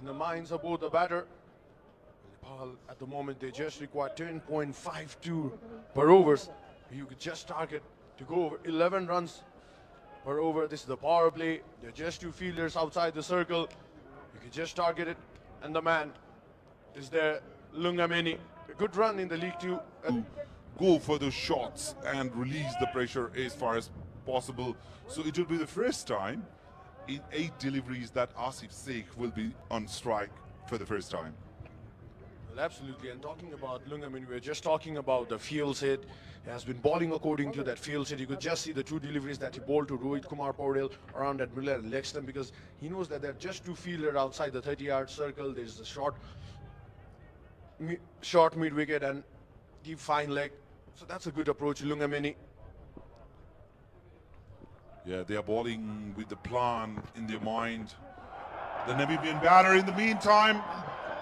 in the minds of both the batter. Nepal at the moment they just require 10.52 per overs. You could just target to go over 11 runs per over. This is the power play. They're just two fielders outside the circle. You can just target it, and the man is there, Lungameni. A good run in the League 2. Go for those shots and release the pressure as far as possible. So it will be the first time in 8 deliveries that Asif Sheikh will be on strike for the first time. Well, absolutely. And talking about Lungameni, we're just talking about the field set. He has been bowling according to that field set. You could just see the 2 deliveries that he bowled to Rohit Kumar Paudel around that middle and leg stump, because he knows that there are just 2 fielders outside the 30-yard circle. There's the short mid-wicket and deep fine leg. So that's a good approach, Lungameni. Yeah, they are bowling with the plan in their mind. The Namibian batter in the meantime,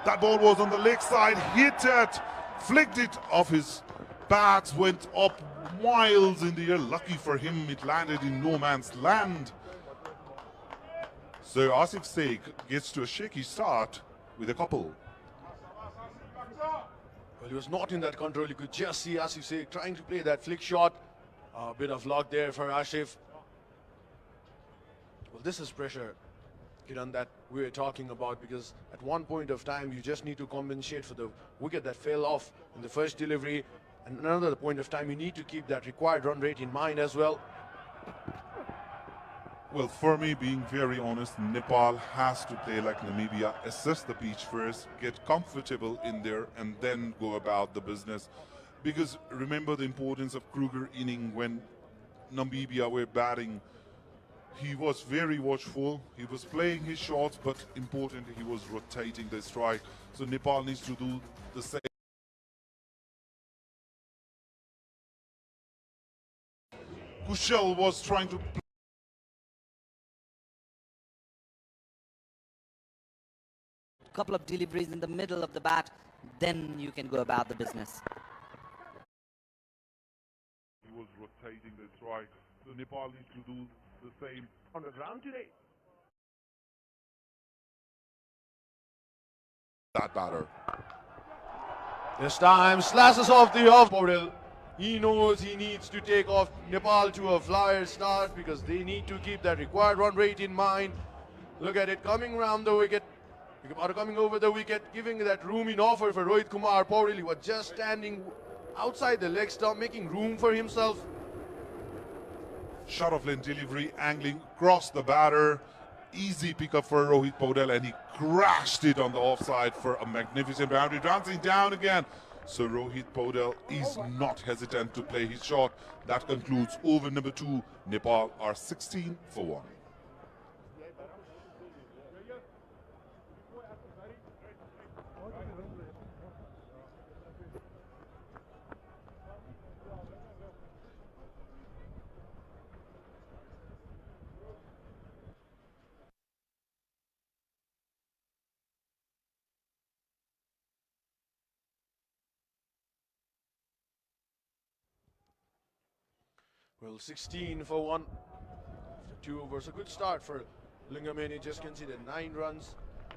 that ball was on the leg side, hit it, flicked it off his bat, went up miles in the air. Lucky for him, it landed in no man's land. So Asif Sheikh gets to a shaky start with a couple. Well, he was not in that control. You could just see Asif Sheikh trying to play that flick shot. A bit of luck there for Asif. Well, this is pressure, Kiran, that we're talking about, because at one point of time you just need to compensate for the wicket that fell off in the first delivery, and another point of time you need to keep that required run rate in mind as well. Well, for me, being very honest, Nepal has to play like Namibia, assess the pitch first, get comfortable in there, and then go about the business. Because remember the importance of Kruger inning when Namibia were batting. He was very watchful, he was playing his shots, but importantly, he was rotating the strike. So Nepal needs to do the same. Kushal was trying to couple of deliveries in the middle of the bat, then you can go about the business. He was rotating the strike, so Nepal needs to do the same on the ground today. That batter. This time slashes off the off Paudel. He knows he needs to take off Nepal to a flyer start because they need to keep that required run rate in mind. Look at it coming around the wicket. Coming over the wicket, giving that room in offer for Rohit Kumar Paudel. He was just standing outside the leg stump, making room for himself. Shot of lane delivery, angling across the batter. Easy pickup for Rohit Paudel, and he crashed it on the offside for a magnificent boundary. Dancing down again. So Rohit Paudel is not hesitant to play his shot. That concludes over number 2. Nepal are 16 for 1. Well, 16 for 1. After 2 overs, a good start for Lungameni. Just conceded 9 runs.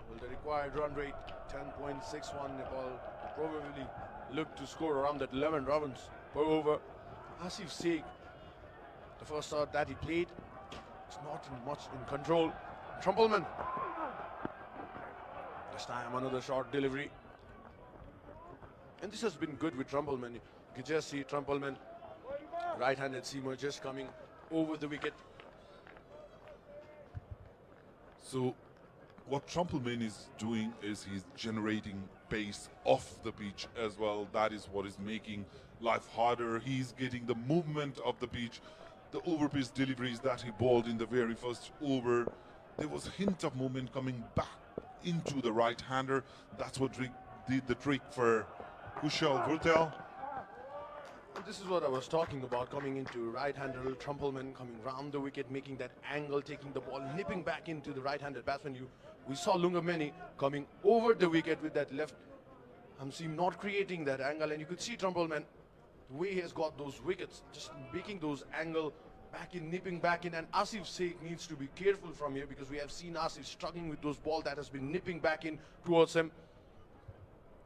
Well, the required run rate 10.61. Nepal will probably look to score around that 11 runs per over. Asif Sheikh, the first start that he played, is not much in control. Trumpleman. This time another short delivery. And this has been good with Trumpleman. You can just see Trumpleman, right-handed seamer, just coming over the wicket. So what Trumpleman is doing is he's generating pace off the pitch as well. That is what is making life harder. He's getting the movement of the pitch. The overpitch deliveries that he bowled in the very first over, there was a hint of movement coming back into the right-hander. That's what did the trick for Kushal Vurtel. This is what I was talking about, coming into right-hander, Trumpleman coming round the wicket, making that angle, taking the ball, nipping back into the right-handed batsman. We saw Lungameni coming over the wicket with that left arm seam, not creating that angle, and you could see Trumpleman, the way he has got those wickets, just making those angle back in, nipping back in, and Asif Sheikh needs to be careful from here because we have seen Asif struggling with those balls that has been nipping back in towards him.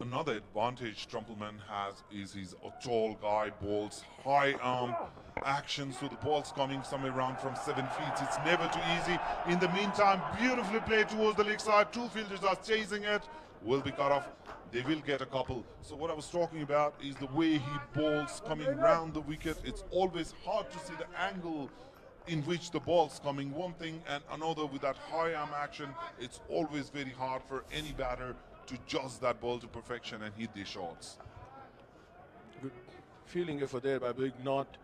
Another advantage Trumpleman has is he's a tall guy, bowls high arm action, so the ball's coming somewhere around from 7 feet. It's never too easy. In the meantime, beautifully played towards the leg side. Two fielders are chasing it. Will be cut off. They will get a couple. So what I was talking about is the way he bowls coming round the wicket. It's always hard to see the angle in which the ball's coming. One thing and another with that high arm action, it's always very hard for any batter to judge that ball to perfection and hit the shots. Good fielding effort there by Big Knot.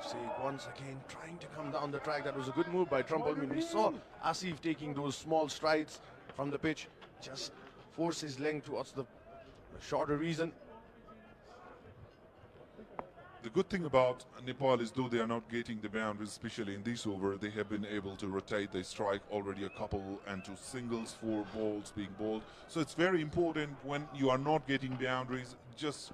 Sheikh once again trying to come down the track. That was a good move by Trumpleman. We saw Asif taking those small strides from the pitch, just force his length towards the shorter reason. The good thing about Nepal is though they are not getting the boundaries, especially in this over, they have been able to rotate the strike already a couple and to singles, 4 balls being bowled. So it's very important when you are not getting boundaries, just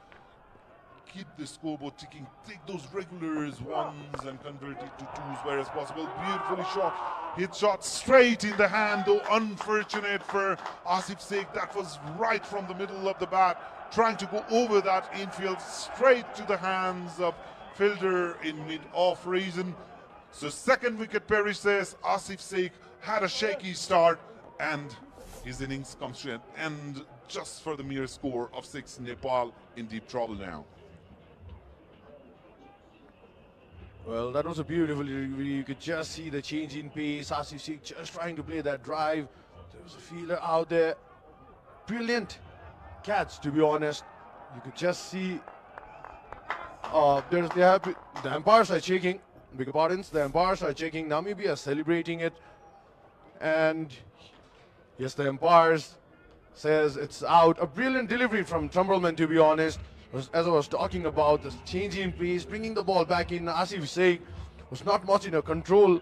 keep the scoreboard ticking, take those regulars ones and convert it to 2s where as possible. Beautifully shot, hit shot straight in the hand, though unfortunate for Asif Sheikh. That was right from the middle of the bat, trying to go over that infield straight to the hands of fielder in mid-off reason. So second wicket perishes. Asif Sheikh had a shaky start and his innings comes to an end just for the mere score of 6. Nepal in deep trouble now. Well, that was a beautiful delivery. You could just see the change in pace. Asif Sheikh just trying to play that drive. There was a fielder out there. Brilliant catch, to be honest. You could just see the umpires are checking. Big pardons, the umpires are checking. Namibia celebrating it. And yes, the umpires says it's out. A brilliant delivery from Trumpleman, to be honest. As I was talking about, the change in pace, bringing the ball back in. Asif Sheikh was not much in her control.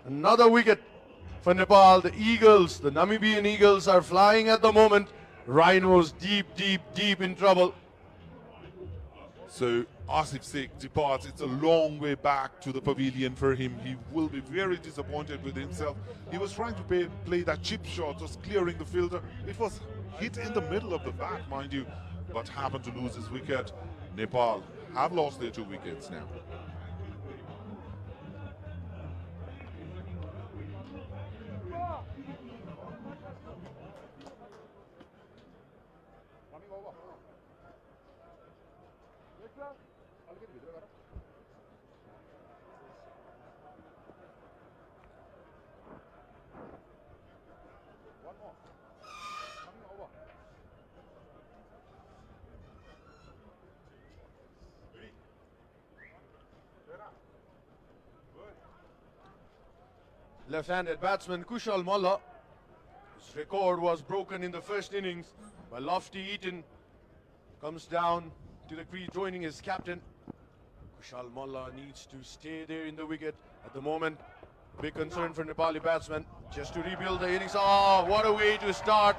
Another wicket for Nepal. The Eagles, the Namibian Eagles are flying at the moment. Rhinos deep in trouble. So Asif Sheikh departs. It's a long way back to the pavilion for him. He will be very disappointed with himself. He was trying to play that chip shot, just clearing the fielder. It was hit in the middle of the bat, mind you, but happened to lose his wicket. Nepal have lost their 2 wickets now. Left-handed batsman Kushal Malla. His record was broken in the first innings by Lofty Eaton. Comes down to the crease, joining his captain. Kushal Malla needs to stay there in the wicket at the moment. Big concern for Nepali batsmen just to rebuild the innings. Oh, what a way to start.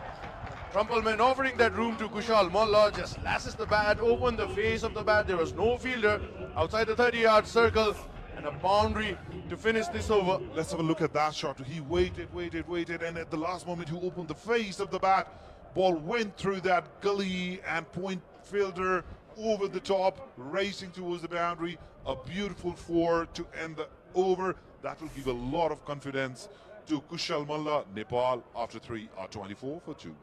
Trumpleman offering that room to Kushal Malla, just lashes the bat, open the face of the bat. There was no fielder outside the 30-yard circle, and a boundary to finish this over. Let's have a look at that shot. He waited, and at the last moment he opened the face of the bat. Ball went through that gully and point fielder over the top, racing towards the boundary. A beautiful 4 to end the over. That will give a lot of confidence to Kushal Malla. Nepal after 3 are 24 for 2.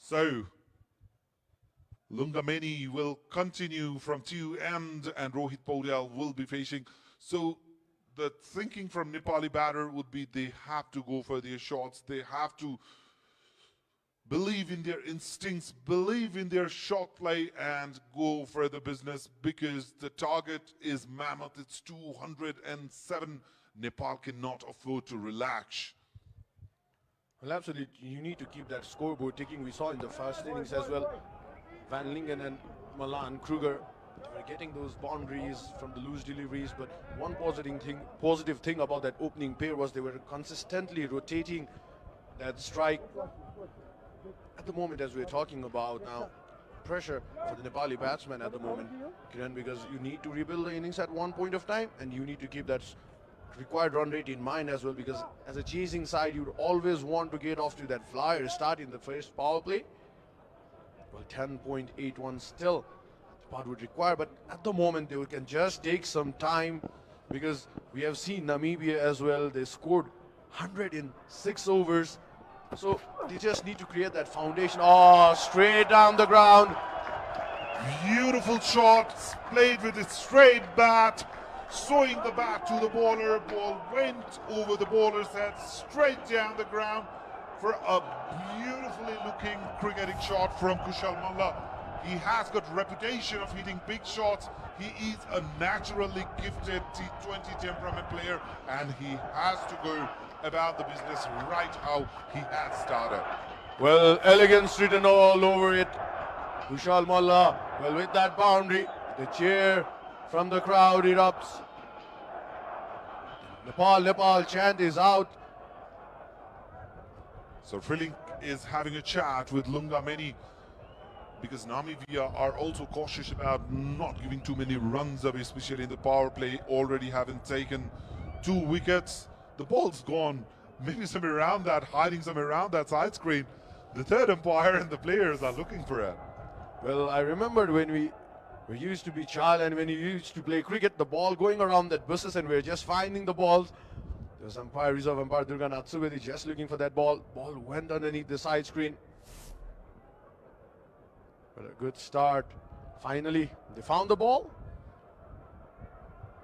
So, Lungameni will continue from 2 and Rohit Paudel will be facing. So, the thinking from Nepali batter would be they have to go for their shots. They have to believe in their instincts, believe in their shot play, and go for the business because the target is mammoth. It's 207. Nepal cannot afford to relax. Well, absolutely. You need to keep that scoreboard ticking. We saw in the first innings as well. Van Lingen and Malan Kruger were getting those boundaries from the loose deliveries. But one positive thing about that opening pair was they were consistently rotating that strike. At the moment, as we're talking about now, pressure for the Nepali batsman at the moment, Kiran, because you need to rebuild the innings at one point of time, and you need to keep that required run rate in mind as well, because as a chasing side, you'd always want to get off to that flyer start in the first power play. Well, 10.81 still what would require, but at the moment they can just take some time, because we have seen Namibia as well. They scored 106 overs, so they just need to create that foundation. Oh, straight down the ground. Beautiful shots played with a straight bat, throwing the bat to the bowler. Ball went over the bowler's head, straight down the ground for a beautifully looking cricketing shot from Kushal Malla. He has got reputation of hitting big shots. He is a naturally gifted T20 temperament player, and he has to go about the business right how he has started. Well, elegance written all over it. Kushal Malla, well, with that boundary, the cheer from the crowd erupts. Nepal chant is out. So Frilling is having a chat with Lunga Meni, because Namibia are also cautious about not giving too many runs away, especially in the power play, already having taken 2 wickets. The ball's gone, maybe somewhere around that, hiding somewhere around that side screen. The third umpire and the players are looking for it. Well, I remembered when we used to be child and when we used to play cricket, the ball going around that buses and we were just finding the balls. There was umpire, reserve umpire Durganath Subedi just looking for that ball. Ball went underneath the side screen. But a good start. Finally, they found the ball.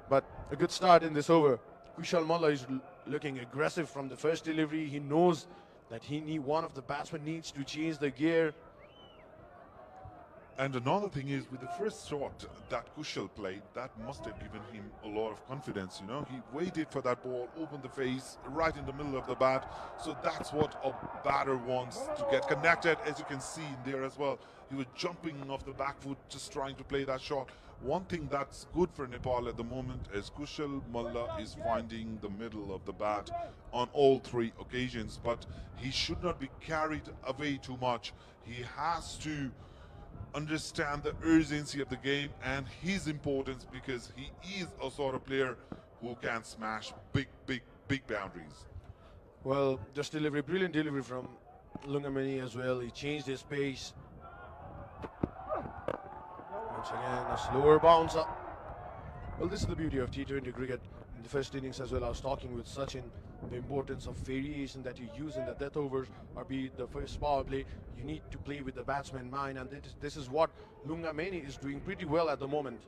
But a good start in this over. Kushal Malla is looking aggressive from the first delivery. He knows that one of the batsmen needs to change the gear. And another thing is, with the first shot that Kushal played, that must have given him a lot of confidence, you know. He waited for that ball, opened the face, right in the middle of the bat. So that's what a batter wants, to get connected, as you can see in there as well. He was jumping off the back foot, just trying to play that shot. One thing that's good for Nepal at the moment is Kushal Malla is finding the middle of the bat on all 3 occasions, but he should not be carried away too much. He has to understand the urgency of the game and his importance, because he is a sort of player who can smash big boundaries. Well, just delivery, brilliant delivery from Lungameni as well. He changed his pace. Once again, a slower bounce up. Well, this is the beauty of T20 cricket. In the first innings as well, I was talking with Sachin, the importance of variation that you use in the death overs, or be it the first power play. You need to play with the batsman in mind, and this is what Lungameni is doing pretty well at the moment.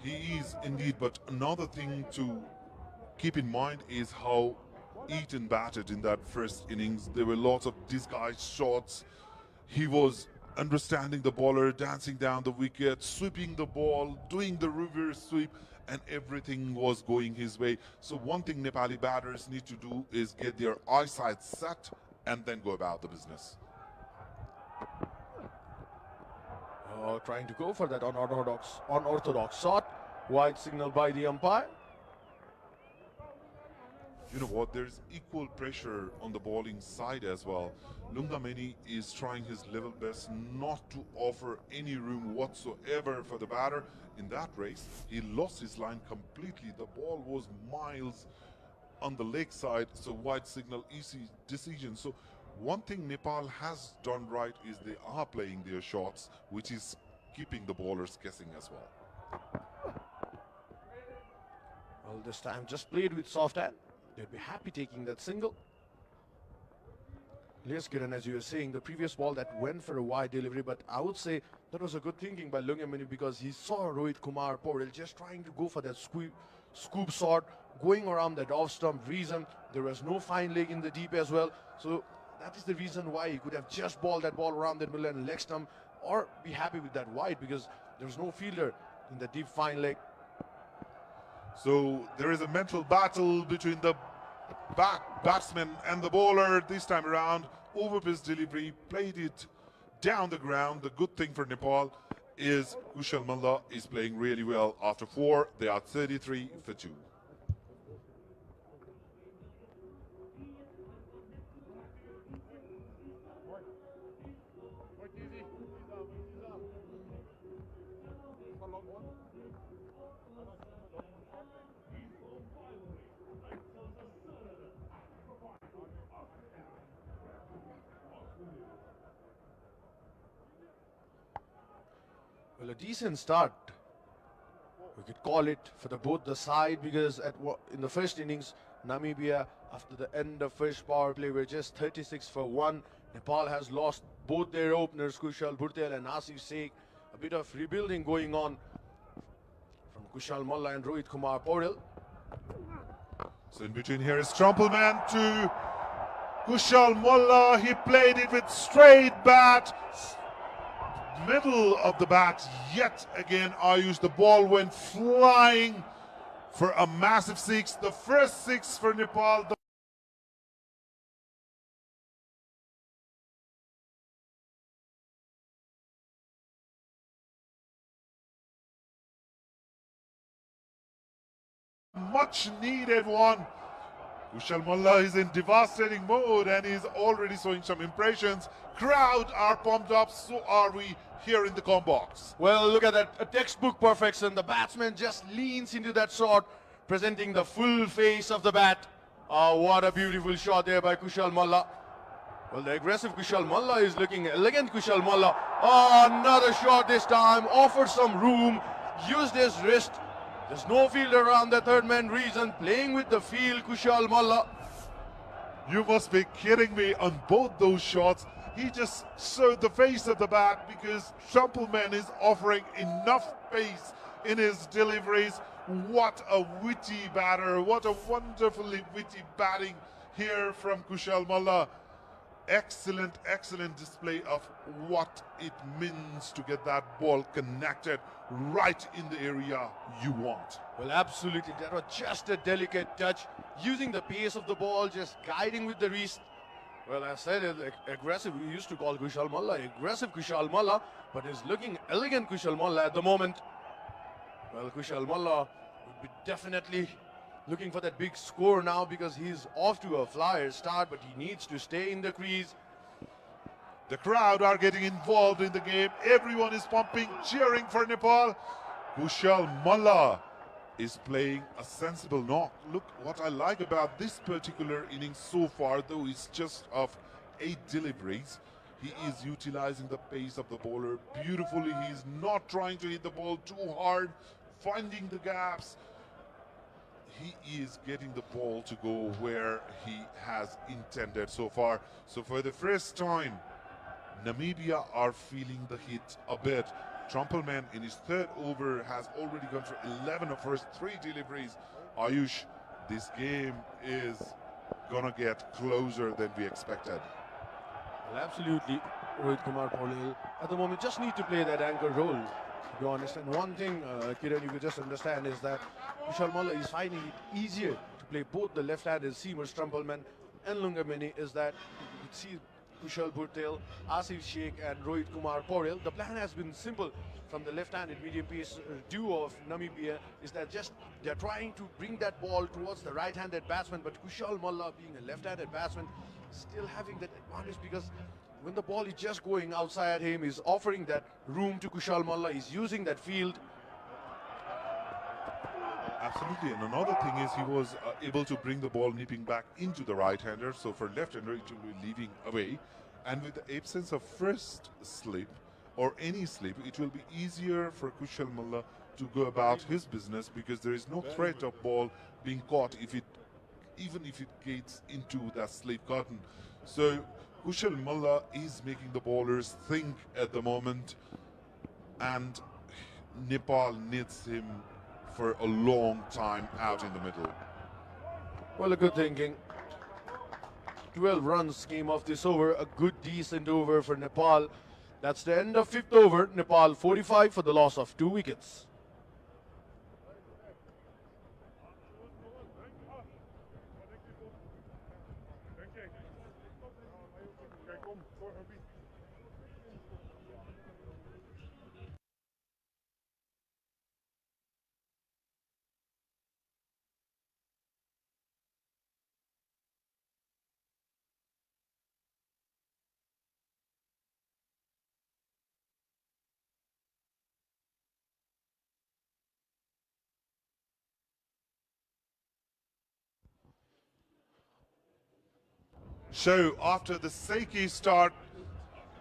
He is indeed, but another thing to keep in mind is how Eaton batted in that first innings. There were lots of disguised shots. He was understanding the bowler, dancing down the wicket, sweeping the ball, doing the reverse sweep, and everything was going his way. So one thing Nepali batters need to do is get their eyesight set and then go about the business. Trying to go for that unorthodox shot. Wide signal by the umpire. You know what, there's equal pressure on the bowling side as well. Lungameni is trying his level best not to offer any room whatsoever for the batter. In that race, he lost his line completely. The ball was miles on the leg side, so wide signal, easy decision. So one thing Nepal has done right is they are playing their shots, which is keeping the bowlers guessing as well. Well, this time just played with soft hand. They'd be happy taking that single. Yes, Kiran, as you were saying, the previous ball that went for a wide delivery, but I would say that was a good thinking by Lungameni, because he saw Rohit Kumar Paurel just trying to go for that scoop shot, going around that off-stump reason. There was no fine leg in the deep as well. So that is the reason why he could have just balled that ball around the middle and leg stump, or be happy with that wide, because there was no fielder in the deep fine leg. So there is a mental battle between the batsman and the bowler this time around. Over-pitch delivery, played it down the ground. The good thing for Nepal is Kushal Malla is playing really well. After 4, they are 33 for 2. Well, a decent start, we could call it, for both the side, because in the first innings, Namibia, after the end of first power play, were just 36 for 1. Nepal has lost both their openers, Kushal Bhurtel and Asif Sheikh. A bit of rebuilding going on from Kushal Malla and Rohit Kumar Paurel. So in between here is Trumpleman to Kushal Malla. He played it with straight bat. Middle of the bat yet again. Ayush, the ball went flying for a massive 6. The first 6 for Nepal. Much needed one. Kushal Malla is in devastating mode and is already showing some impressions. Crowd are pumped up, so are we here in the com box. Well, look at that, a textbook perfection. The batsman just leans into that shot, presenting the full face of the bat. Oh, what a beautiful shot there by Kushal Malla. Well, the aggressive Kushal Malla is looking elegant. Kushal Malla, oh, another shot this time, offered some room, used his wrist. There's no fielder around the third man region, playing with the field, Kushal Malla. You must be kidding me on both those shots. He just showed the face of the bat because Trumpleman is offering enough pace in his deliveries. What a witty batter, what a wonderfully witty batting here from Kushal Malla. Excellent, excellent display of what it means to get that ball connected right in the area you want. Well, absolutely, that was just a delicate touch, using the pace of the ball, just guiding with the wrist. Well, I said it, aggressive, we used to call Kushal Malla aggressive Kushal Malla, but is looking elegant Kushal Malla at the moment. Well, Kushal Malla would be definitely looking for that big score now, because he's off to a flyer start, but he needs to stay in the crease. The crowd are getting involved in the game. Everyone is pumping, cheering for Nepal. Kushal Malla is playing a sensible knock. Look, what I like about this particular innings so far, though, is just of 8 deliveries. He is utilizing the pace of the bowler beautifully. He's not trying to hit the ball too hard, finding the gaps. He is getting the ball to go where he has intended so far. So for the first time, Namibia are feeling the hit a bit. Trumpleman in his 3rd over has already gone for 11 of first 3 deliveries. Ayush, this game is gonna get closer than we expected. Well, absolutely, Rohit Kumar Paurel at the moment just need to play that anchor role, to be honest. And one thing, Kiran, you could just understand is that Kushal Malla is finding it easier to play both the left-handed seamers, Trumpleman and Lungameni, is that you could see Kushal Bhurtel, Asif Sheikh and Rohit Kumar Paurel. The plan has been simple from the left-handed medium-pace duo of Namibia, is that just they're trying to bring that ball towards the right-handed batsman, but Kushal Malla, being a left-handed batsman, still having that advantage, because when the ball is just going outside him, he's offering that room to Kushal Malla, he's using that field. Absolutely, and another thing is he was able to bring the ball nipping back into the right-hander, so for left-hander it will be leaving away. And with the absence of first slip or any slip, it will be easier for Kushal Malla to go about his business, because there is no threat of ball being caught even if it gets into that slip cotton. So Kushal Malla is making the bowlers think at the moment, and Nepal needs him for a long time out in the middle. Well, a good thinking. 12 runs came off this over. A good, decent over for Nepal. That's the end of 5th over. Nepal 45 for the loss of 2 wickets. So after the shaky start,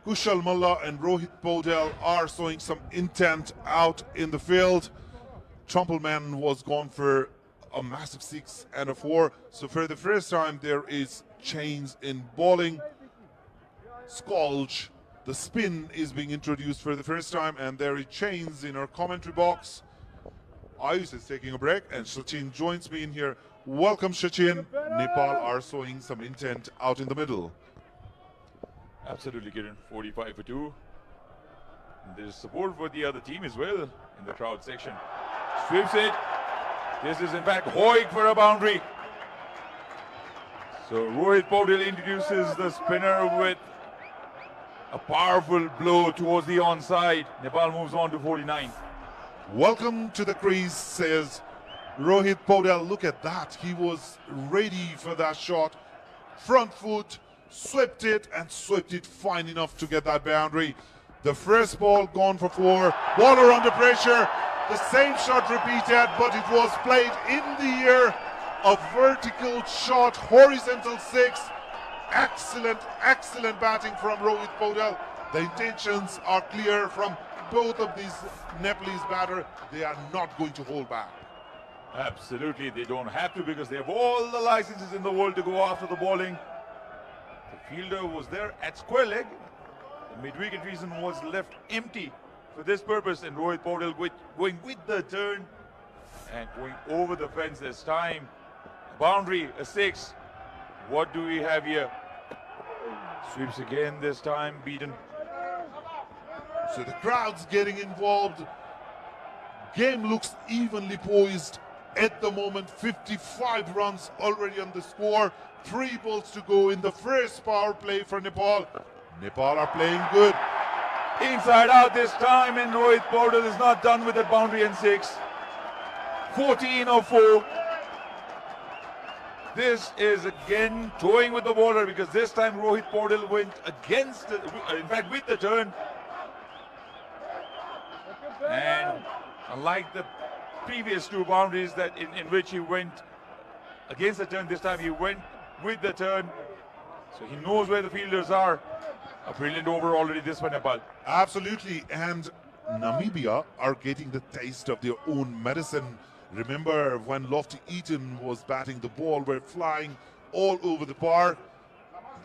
Kushal Mullah and Rohit Podel are showing some intent out in the field. Trumpleman was gone for a massive 6 and a 4. So for the first time there is change in bowling. Skulge, the spin is being introduced for the first time, and there is change in our commentary box. Ayush is taking a break and Sachin joins me in here. Welcome Sachin. Nepal are showing some intent out in the middle. Absolutely, Kiran. 45 for 2. And there's support for the other team as well in the crowd section. Sweeps it. This is in fact Hoik for a boundary. So Rohit Podel introduces the spinner with a powerful blow towards the onside. Nepal moves on to 49. Welcome to the crease, says Rohit Podel. Look at that. He was ready for that shot. Front foot, swept it and swept it fine enough to get that boundary. The first ball gone for 4. Bowler under pressure. The same shot repeated, but it was played in the air. A vertical shot, horizontal 6. Excellent, excellent batting from Rohit Podel. The intentions are clear from both of these Nepalese batters. They are not going to hold back. Absolutely, they don't have to because they have all the licenses in the world to go after the bowling. The fielder was there at square leg. The mid-wicket reason was left empty for this purpose, and Rohit Podel going with the turn and going over the fence this time. Boundary, a 6. What do we have here? Sweeps again this time, beaten. So the crowd's getting involved. Game looks evenly poised at the moment. 55 runs already on the score. 3 balls to go in the first power play for Nepal. Nepal are playing good. Inside out this time, and Rohit Podel is not done with that boundary and 6. 14 of 4. This is again toying with the bowler because this time Rohit Podel went against, in fact with the turn. And unlike the previous 2 boundaries that in which he went against the turn, this time he went with the turn. So he knows where the fielders are. A brilliant over already this for Nepal. Absolutely, and Namibia are getting the taste of their own medicine. Remember when Lofty Eaton was batting, the ball were flying all over the park.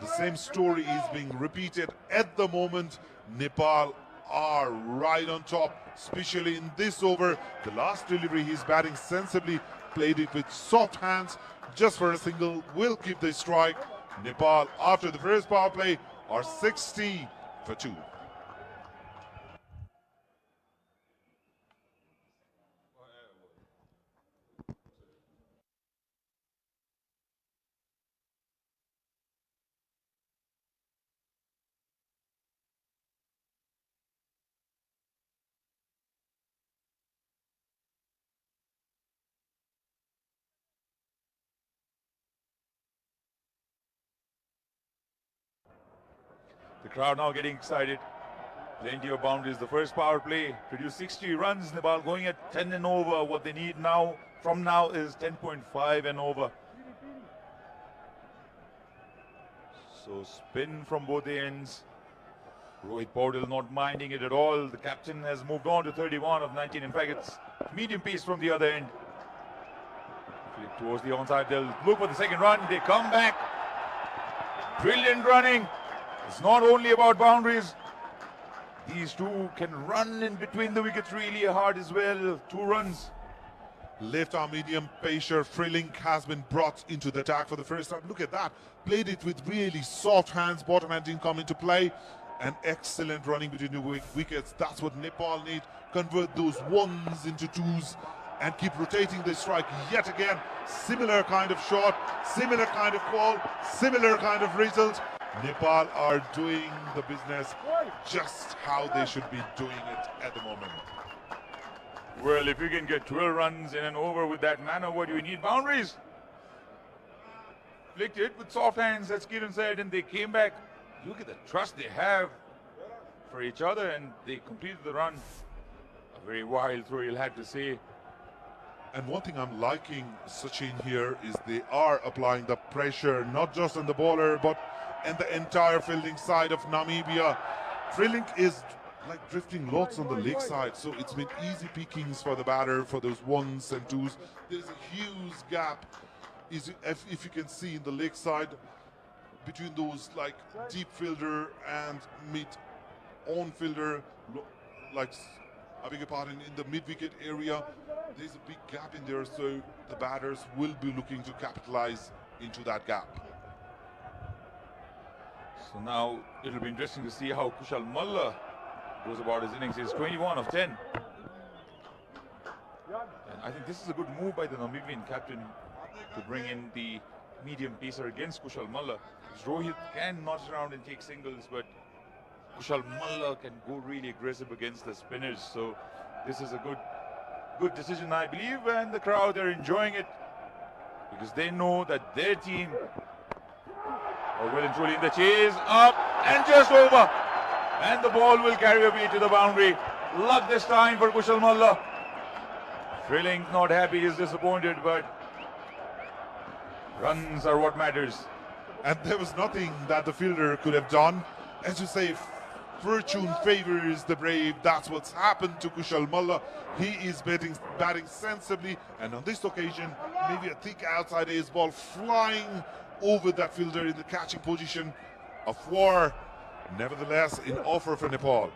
The same story is being repeated at the moment. Nepal are right on top, especially in this over. The last delivery, he's batting sensibly, played it with soft hands, just for a single, will keep the strike. Nepal, after the first power play, are 60 for 2. The crowd now getting excited. Plenty of boundaries. The first power play produced 60 runs. Nepal going at 10 and over. What they need now, from now, is 10.5 and over. So spin from both ends. Rohit Podel not minding it at all. The captain has moved on to 31 of 19. In fact, it's medium pace from the other end. Flick towards the onside. They'll look for the second run. They come back. Brilliant running. It's not only about boundaries. These 2 can run in between the wickets really hard as well. 2 runs. Left arm medium, Pacer, Frelink has been brought into the attack for the first time. Look at that. Played it with really soft hands. Bottom hand didn't come into play. An excellent running between the wickets. That's what Nepal need. Convert those ones into twos and keep rotating the strike yet again. Similar kind of shot, similar kind of call, similar kind of result. Nepal are doing the business just how they should be doing it at the moment. Well, if you can get 12 runs in an over with that manner, what do you need? Boundaries. Flicked it with soft hands, as Kiran said, and they came back. Look at the trust they have for each other, and they completed the run. A very wild throw, you'll have to say. And one thing I'm liking, Sachin, here is they are applying the pressure, not just on the bowler, but in the entire fielding side of Namibia. Frelink is like drifting lots on the leg side, so it's been easy pickings for the batter for those ones and twos. There's a huge gap, if you can see in the leg side, between those like deep fielder and mid-on fielder, like I beg your pardon, in the mid-wicket area. There's a big gap in there, so the batters will be looking to capitalize into that gap. So now it'll be interesting to see how Kushal Malla goes about his innings. He's 21 of 10. And I think this is a good move by the Namibian captain to bring in the medium pacer against Kushal Malla. Rohit can notch around and take singles, but Kushal Malla can go really aggressive against the spinners. So this is a good decision, I believe, and the crowd are enjoying it because they know that their team are well and truly in the chase. Up and just over, and the ball will carry away to the boundary. Luck this time for Kushal Malla. Frelink not happy, he's disappointed, but runs are what matters. And there was nothing that the fielder could have done. As you say, fortune favors the brave. That's what's happened to Kushal Malla. He is batting sensibly, and on this occasion, maybe a thick outside ace ball flying over that fielder in the catching position. A 4, nevertheless, in offer for Nepal.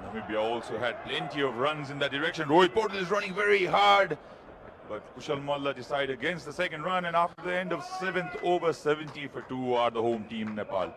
Namibia also had plenty of runs in that direction. Rohit Patel is running very hard, but Kushal Malla decided against the second run, and after the end of 7th over, 70 for 2 are the home team, Nepal.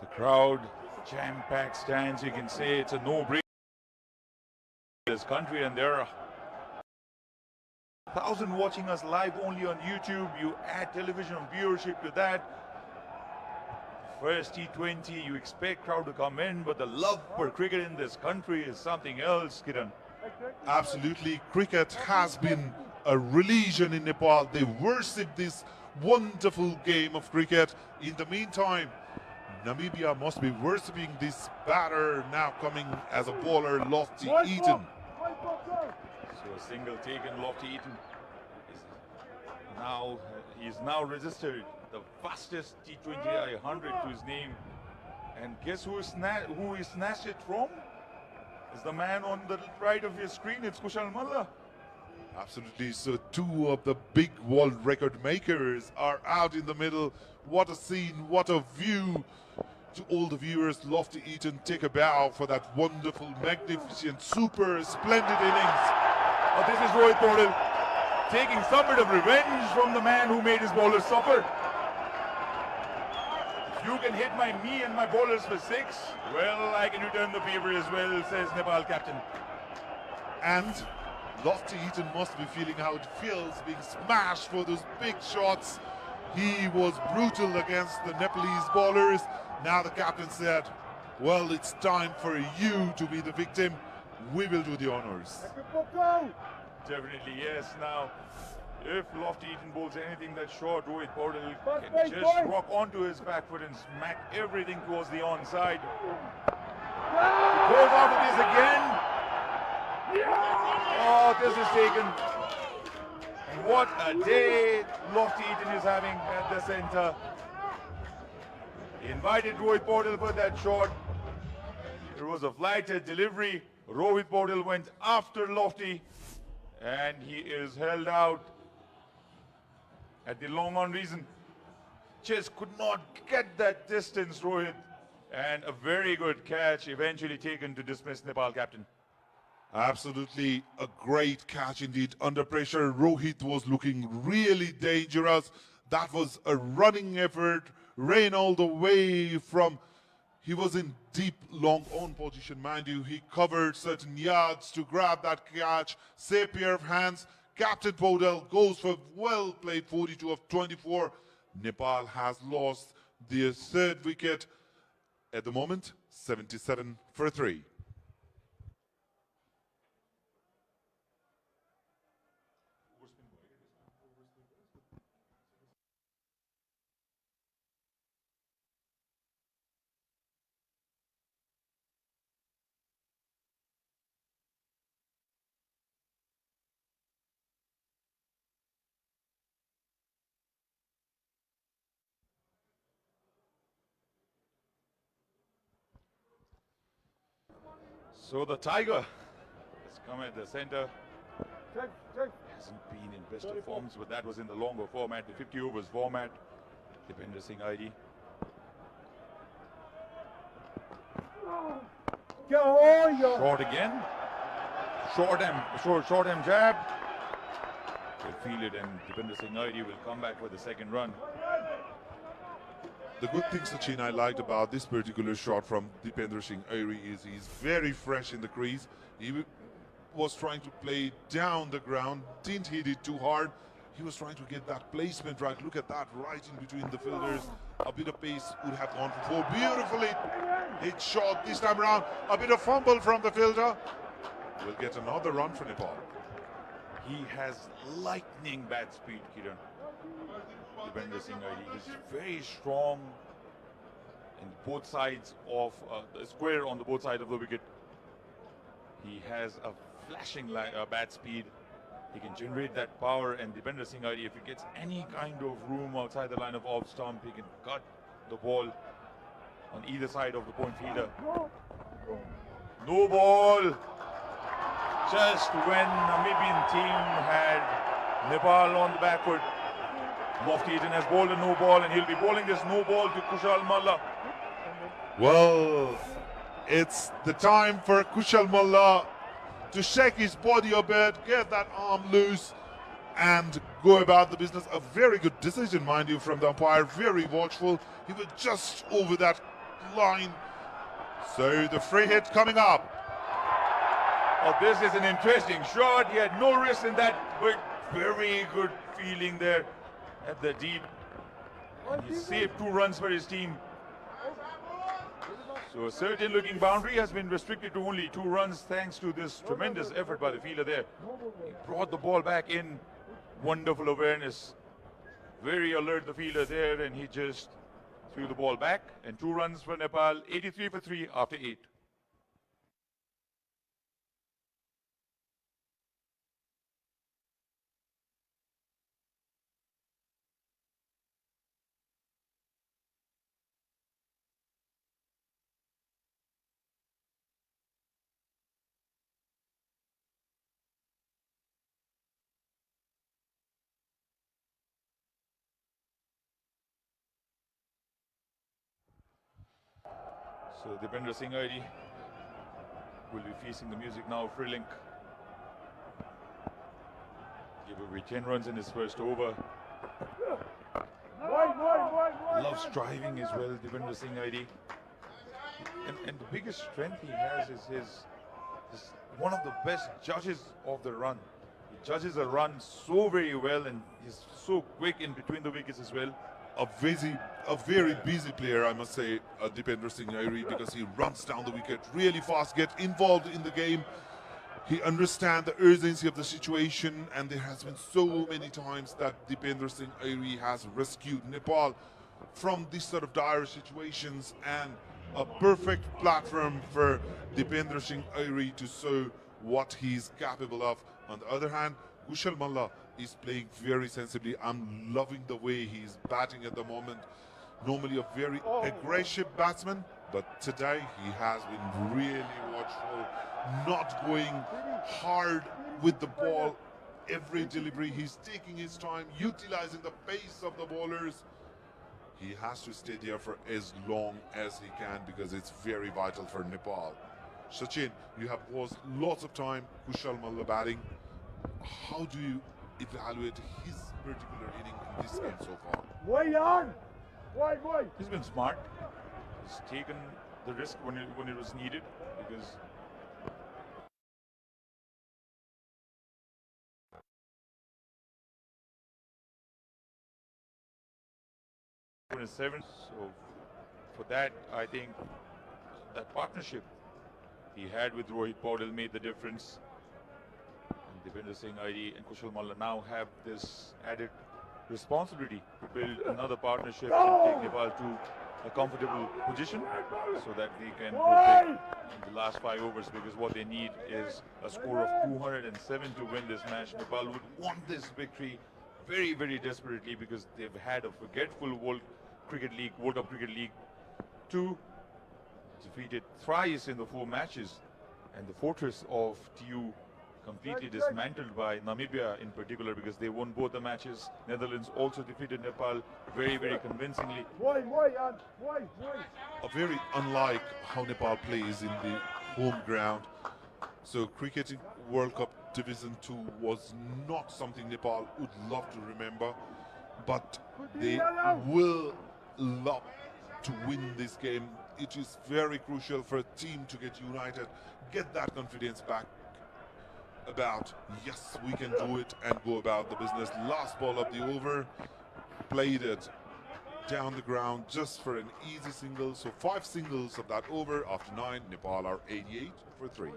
The crowd, jam-packed stands, you can say it's a no-brainer in this country, and there are 1,000 watching us live only on YouTube. You add television viewership to that. First T20, you expect crowd to come in, but the love for cricket in this country is something else, Kiran. Absolutely, cricket has been a religion in Nepal. They worship this wonderful game of cricket. In the meantime, Namibia must be worshipping this batter now coming as a bowler, Lofty Eaton. So a single taken, Lofty Eaton is now registered the fastest T20 100 to his name. And guess who he snatched it from? Is the man on the right of your screen. It's Kushal Malla. Absolutely. So 2 of the big world record makers are out in the middle. What a scene, what a view. To all the viewers, Lofty Eaton, take a bow for that wonderful, magnificent, super splendid innings. Oh, this is Rohit Patel taking some bit of revenge from the man who made his bowlers suffer. If you can hit me and my bowlers for 6, well, I can return the favor as well, says Nepal captain. And Lofty Eaton must be feeling how it feels being smashed for those big shots. He was brutal against the Nepalese bowlers. Now the captain said, well, it's time for you to be the victim. We will do the honors. Definitely, yes. Now, If Lofty Eaton bowls anything that's short, Rohit Paudel can just rock onto his back foot and smack everything towards the onside. He goes after this again. Oh, this is taken. And what a day Lofty Eaton is having at the center. He invited Rohit Paudel for that shot. It was a flighted delivery. Rohit Paudel went after Lofty, and he is held out at the long on reason. Just could not get that distance, Rohit. And a very good catch eventually taken to dismiss Nepal captain. Absolutely a great catch indeed. Under pressure, Rohit was looking really dangerous. That was a running effort. Rain all the way from, he was in deep long on position, mind you. He covered certain yards to grab that catch. Safe pair of hands. Captain Paudel goes for well played 42 of 24. Nepal has lost their third wicket. At the moment, 77 for 3. So the Tiger has come at the center. Hasn't been in best of forms, but that was in the longer format, the 50 overs format. Dipender Singh ID. Short again. Short arm jab. Will feel it, and Dipender Singh ID will come back for the second run. The good thing, Sachin, I liked about this particular shot from Dipender Singh Airi is he's very fresh in the crease. He was trying to play down the ground, didn't hit it too hard. He was trying to get that placement right. Look at that, right in between the fielders. A bit of pace would have gone for 4. Beautifully hit shot this time around. A bit of fumble from the fielder. We'll get another run for Nepal. He has lightning bat speed, Kiran. Dipender Singh ID is very strong in both sides of the square on the both sides of the wicket. He has a flashing bat speed. He can generate that power, and Dipender Singh ID, if he gets any kind of room outside the line of off stump, he can cut the ball on either side of the point feeder. No ball. Just when Namibian team had Nepal on the back foot, Lofty Eaton has bowled a no ball, and he'll be bowling this no ball to Kushal Malla. Well, it's the time for Kushal Malla to shake his body a bit, get that arm loose, and go about the business. A very good decision, mind you, from the umpire. Very watchful. He was just over that line. So the free hit coming up. Oh, this is an interesting shot. He had no risk in that, but very good feeling there at the deep. He saved 2 runs for his team. So a certain looking boundary has been restricted to only 2 runs thanks to this tremendous effort by the fielder there. He brought the ball back in. Wonderful awareness. Very alert the fielder there, and he just threw the ball back. And 2 runs for Nepal, 83 for 3 after 8. So Dipender Singh ID will be facing the music now. Freelink gave away 10 runs in his first over. Loves driving as well, Dipender Singh ID. And the biggest strength he has is his one of the best judges of the run. He judges a run so very well, and he's so quick in between the wickets as well. A very busy player, I must say, Dipender Singh Airi, because he runs down the wicket really fast, get involved in the game. He understands the urgency of the situation, and there has been so many times that Dipender Singh Airi has rescued Nepal from these sort of dire situations, and a perfect platform for Dipender Singh Airi to show what he's capable of. On the other hand, Kushal Malla is playing very sensibly. I'm loving the way he's batting at the moment. Normally a very aggressive batsman, but today he has been really watchful, not going hard with the ball. Every delivery, he's taking his time, utilizing the pace of the bowlers. He has to stay there for as long as he can because it's very vital for Nepal. Sachin, you have paused lots of time. Kushal Malla batting. How do you evaluate his particular inning in this game so far? He's been smart. He's taken the risk when it was needed, because seven. So for that, I think that partnership he had with Rohit Paudel made the difference. And Dipender Singh Airi and Kushal Malla now have this added responsibility to build another partnership and take Nepal to a comfortable position so that they can go big in the last 5 overs, because what they need is a score of 207 to win this match. Nepal would want this victory very, very desperately, because they've had a forgetful World Cup Cricket League 2, defeated thrice in the 4 matches, and the fortress of TU completely dismantled by Namibia in particular, because they won both the matches. Netherlands also defeated Nepal very, very convincingly. Very unlike how Nepal plays in the home ground. So Cricketing World Cup Division 2 was not something Nepal would love to remember, but they will love to win this game. It is very crucial for a team to get united, get that confidence back about, yes, we can do it, and go about the business. Last ball of the over, played it down the ground just for an easy single. So 5 singles of that over after 9. Nepal are 88 for 3.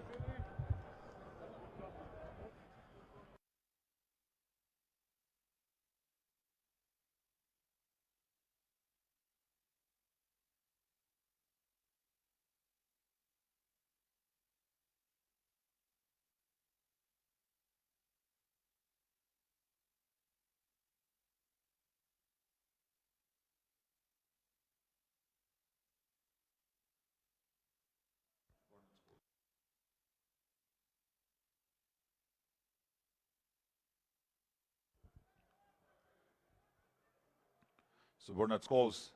So Bernard Scholes,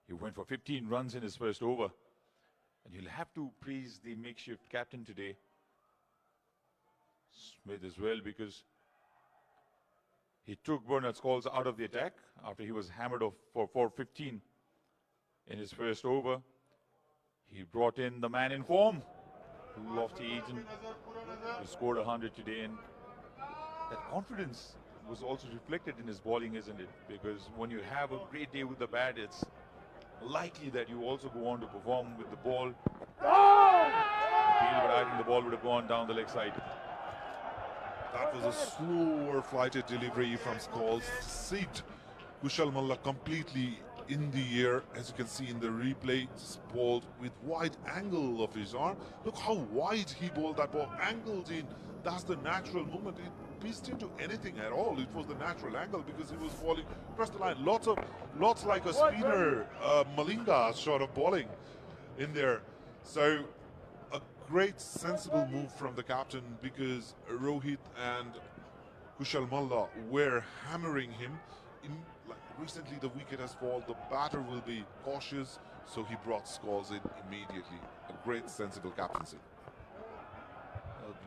he went for 15 runs in his first over. And you'll have to praise the makeshift captain today, Smith, as well, because he took Bernard Scholes out of the attack after he was hammered off for 415 in his first over. He brought in the man in form, Lofty Eaton, who scored 100 today. And that confidence was also reflected in his bowling, isn't it? Because when you have a great day with the bat, it's likely that you also go on to perform with the ball. But I think the ball would have gone down the leg side. That was a slower flighted delivery from Scholes. Seat Kushal Malla completely in the air, as you can see in the replay. Just bowled with wide angle of his arm. Look how wide he bowled that ball, angled in. That's the natural movement. It pitched into anything at all. It was the natural angle because he was bowling across the line. Lots like a spinner, Malinga sort of bowling in there. So a great sensible move from the captain, because Rohit and Kushal Malla were hammering him. Recently the wicket has fallen, the batter will be cautious, so he brought Scholes in immediately. A great sensible captaincy.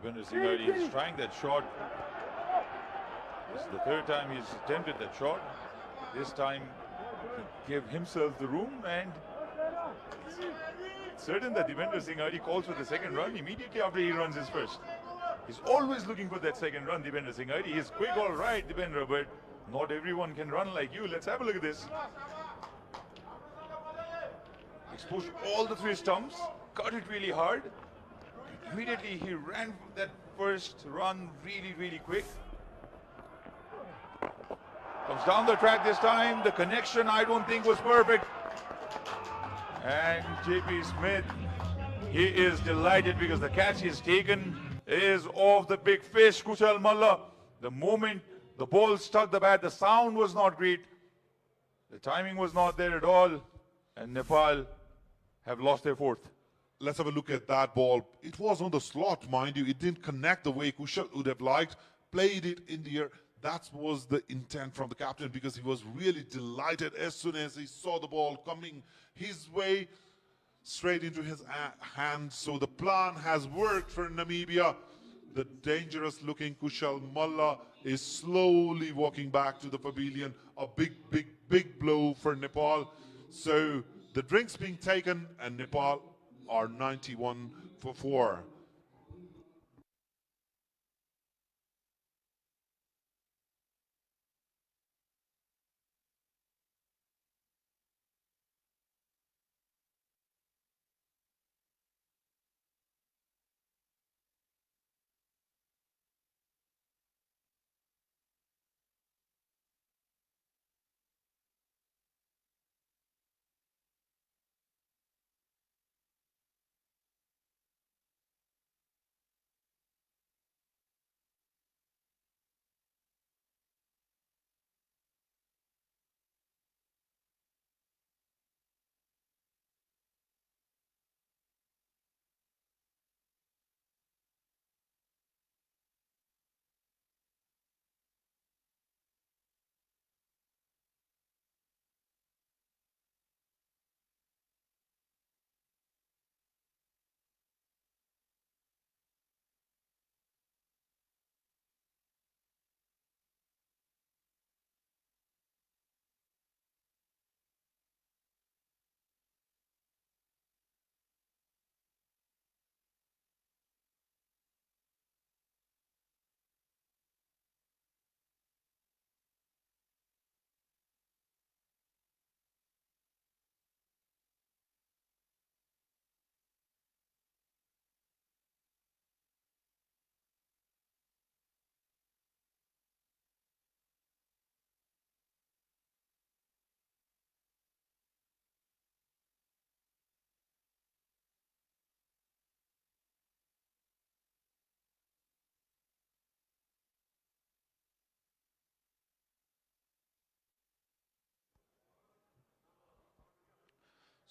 Dipender Singh Airi is trying that shot. This is the 3rd time he's attempted that shot. This time he gave himself the room, and it's certain that Dipender Singh Airi calls for the 2nd run immediately after he runs his first. He's always looking for that 2nd run, Dipender Singh Airi. He's quick, all right, Dipender, but not everyone can run like you. Let's have a look at this. Exposed all the 3 stumps, cut it really hard. Immediately he ran that first run really quick. Comes down the track this time. The connection I don't think was perfect. And JP Smith, he is delighted because the catch he has taken is of the big fish, Kushal Malla. The moment the ball struck the bat, the sound was not great. The timing was not there at all. And Nepal have lost their fourth. Let's have a look at that ball. It was on the slot, mind you. It didn't connect the way Kushal would have liked. Played it in the air. That was the intent from the captain because he was really delighted as soon as he saw the ball coming his way straight into his hand. So the plan has worked for Namibia. The dangerous looking Kushal Malla is slowly walking back to the pavilion. A big blow for Nepal. So the drinks being taken and Nepal are 91 for 4.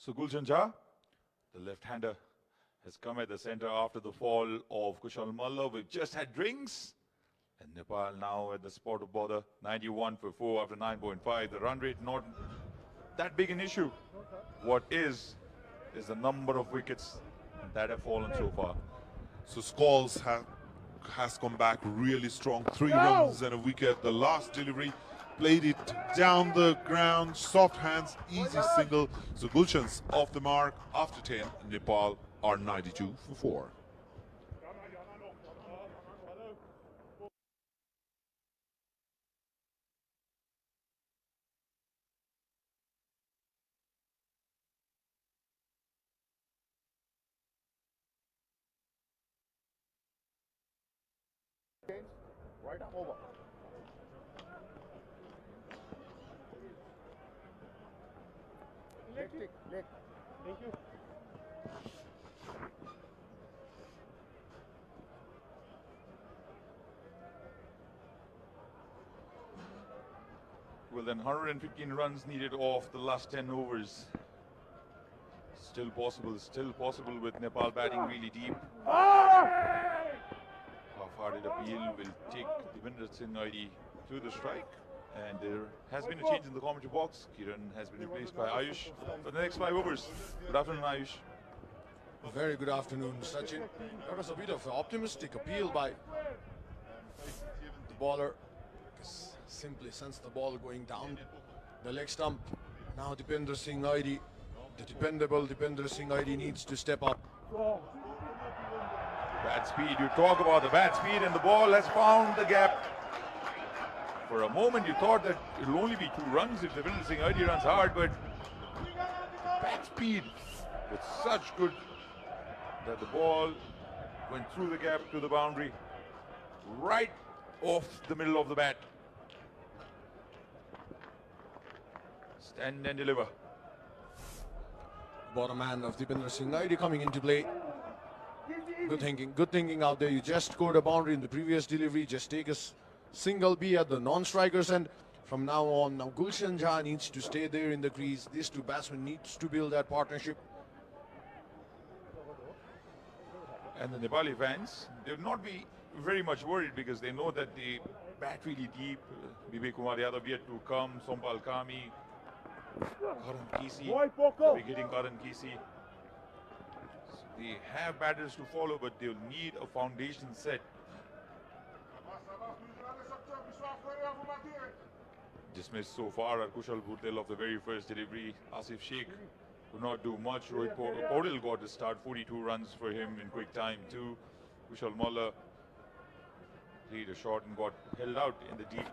So Gulshan Jha, the left-hander, has come at the center after the fall of Kushal Malla. We've just had drinks. And Nepal now at the spot of bother, 91 for 4 after 9.5. The run rate not that big an issue. What is the number of wickets that have fallen so far. So Scholes has come back really strong. 3 runs and a wicket. The last delivery played it down the ground, soft hands, easy single. So Gulshan's off the mark after 10. Nepal are 92 for 4. Right up over. Leg. Thank you. Well, then 115 runs needed off the last 10 overs. Still possible with Nepal batting really deep. Half-hearted appeal will take Devinder Singh ID to the strike. And there has been a change in the commentary box. Kiran has been replaced by Ayush for the next 5 overs. Good afternoon, Ayush. Very good afternoon, Sachin. That was a bit of an optimistic appeal by the bowler. Simply sensed the ball going down the leg stump. Now Devinder Singh ID, the dependable Devinder Singh ID, needs to step up. Bat speed, you talk about the bat speed, and the ball has found the gap. For a moment you thought that it will only be 2 runs if Devinder Singh ID runs hard, but bat speed was such good that the ball went through the gap to the boundary, right off the middle of the bat. Stand and deliver. Bottom hand of Dipendra Singh Naidi coming into play. Good thinking out there. You just scored a boundary in the previous delivery. Just take a single B at the non-strikers, and from now on, now Gulshan Jha needs to stay there in the crease. These two batsmen needs to build that partnership. And the Nepali fans, they'll not be very much worried because they know that they bat really deep. Vivek Kumar Yadav yet to come, Sompal Kami, Karan Kisi, they'll be getting Karan Kisi. So they have batters to follow, but they'll need a foundation set. Dismissed so far are Kushal Bhutel of the very first delivery. Asif Sheikh could not do much. Rohit Paudel got to start, 42 runs for him in quick time too. Kushal Mullah played a shot and got held out in the deep.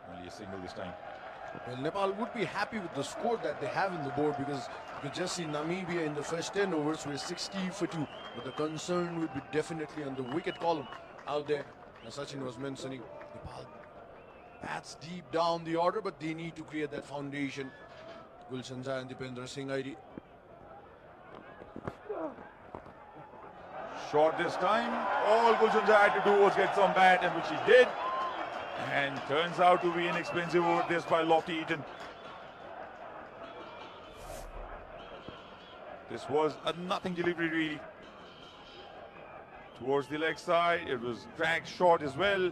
Only a single this time. Well, Nepal would be happy with the score that they have in the board, because you could just see Namibia in the first 10 overs were 60 for 2. But the concern would be definitely on the wicket column out there. As Sachin was mentioning, Nepal bats deep down the order, but they need to create that foundation. Gulshan Jha and Dipendra Singh Naidi. Short this time. All Gulshan Jha had to do was get some bat, and which he did. And turns out to be an expensive over this by Lofty Eaton. This was a nothing delivery really. Towards the leg side, it was dragged short as well.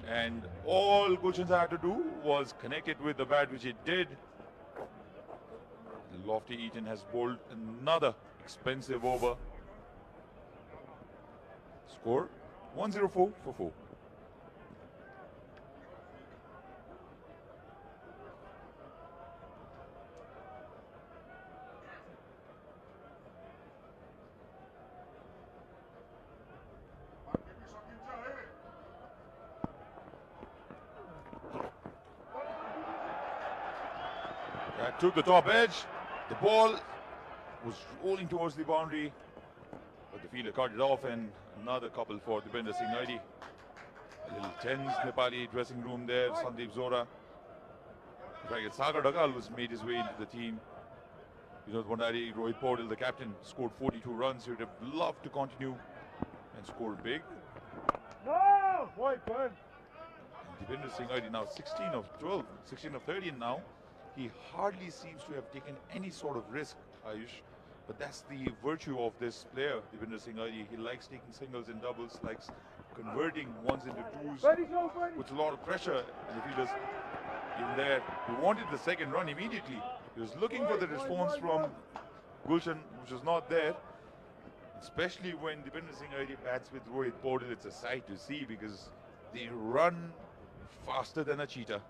And all Gulshan Jha had to do was connect it with the bat, which it did. Lofty Eaton has bowled another expensive over. Score 104 for 4. That took the top edge. The ball was rolling towards the boundary, but the fielder cut it off, and another couple for Dipendra Singh Naidi. A little tense Nepali dressing room there. Sandeep Zora. In fact, Sagar Dagal was made his way into the team. Vinod Bhandari, Rohit Paudel, the captain, scored 42 runs. He would have loved to continue and score big. No! White burn. Dipendra Singh Naidi now 16 of 12, 16 of 13 now. He hardly seems to have taken any sort of risk, Ayush. But that's the virtue of this player, Dipendra Singh Naidi. He likes taking singles and doubles, likes converting ones into twos. Puts a lot of pressure, and if he does in there, he wanted the second run immediately. He was looking for the response from Gulshan, which was not there. Especially when Dipendra Singh Naidi bats with Rohit Paudel, it's a sight to see because they run faster than a cheetah.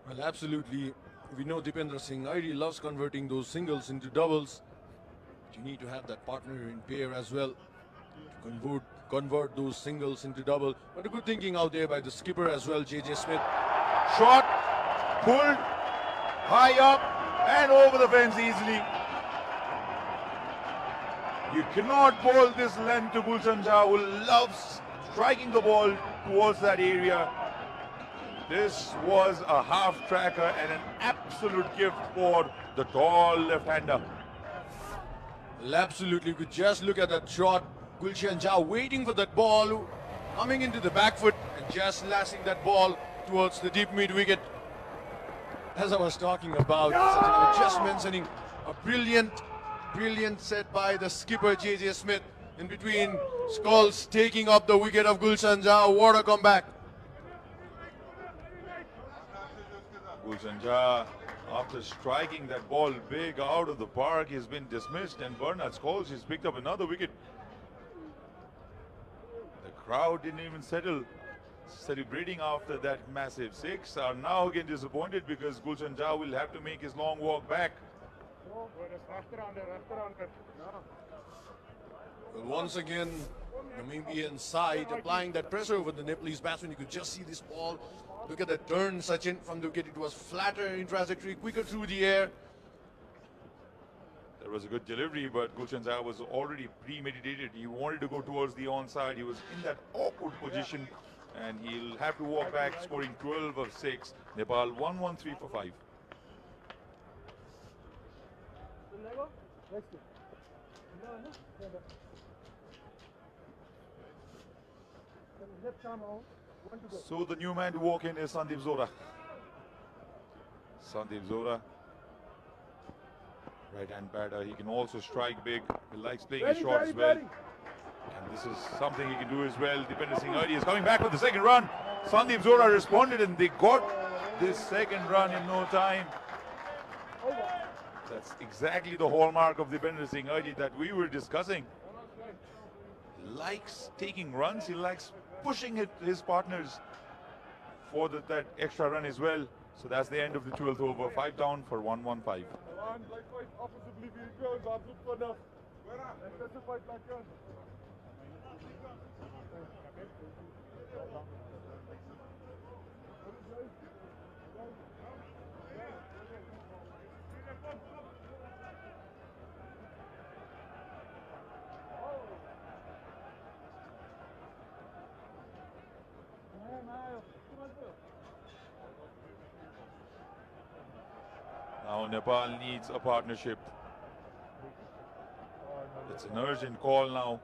Well, absolutely. We know Dipendra Singh Naidi loves converting those singles into doubles. You need to have that partner in pair as well to convert those singles into double. But a good thinking out there by the skipper as well, JJ Smith. Shot, pulled, high up and over the fence easily. You cannot bowl this length to Gulshan Jha, who loves striking the ball towards that area. This was a half tracker and an absolute gift for the tall left-hander. Well, absolutely. You could just look at that shot. Gulshan Jha waiting for that ball, coming into the back foot and just lashing that ball towards the deep mid wicket. As I was talking about, I was just mentioning a brilliant set by the skipper JJ Smith in between skulls, taking up the wicket of Gulshan Jha. What a comeback. Gulshan Jha, after striking that ball big out of the park, has been dismissed, and Bernard Scholes has picked up another wicket. The crowd didn't even settle. Celebrating after that massive six are now again disappointed because Gulshan Jha will have to make his long walk back. Well, once again, Namibian side applying that pressure over the Nepalese batsman. You could just see this ball Look at the turn, Sachin, from the wicket. It was flatter in trajectory, quicker through the air. There was a good delivery, but Gulshan Saab was already premeditated. He wanted to go towards the onside. He was in that awkward position, and he'll have to walk back, scoring 12 of 6. Nepal 1-1-3 for 5. So the new man to walk in is Sandeep Zora. Sandeep Zora, right-hand batter. He can also strike big. He likes playing his shots well. And this is something he can do as well. Dipender Singh Hardy is coming back with the second run. Sandeep Zora responded and they got this second run in no time. That's exactly the hallmark of Dipender Singh Hardy that we were discussing. He likes taking runs. He likes pushing his partners for that extra run as well. So that's the end of the 12th over. 5 down for 1-1-5. Now Nepal needs a partnership. It's an urgent call now.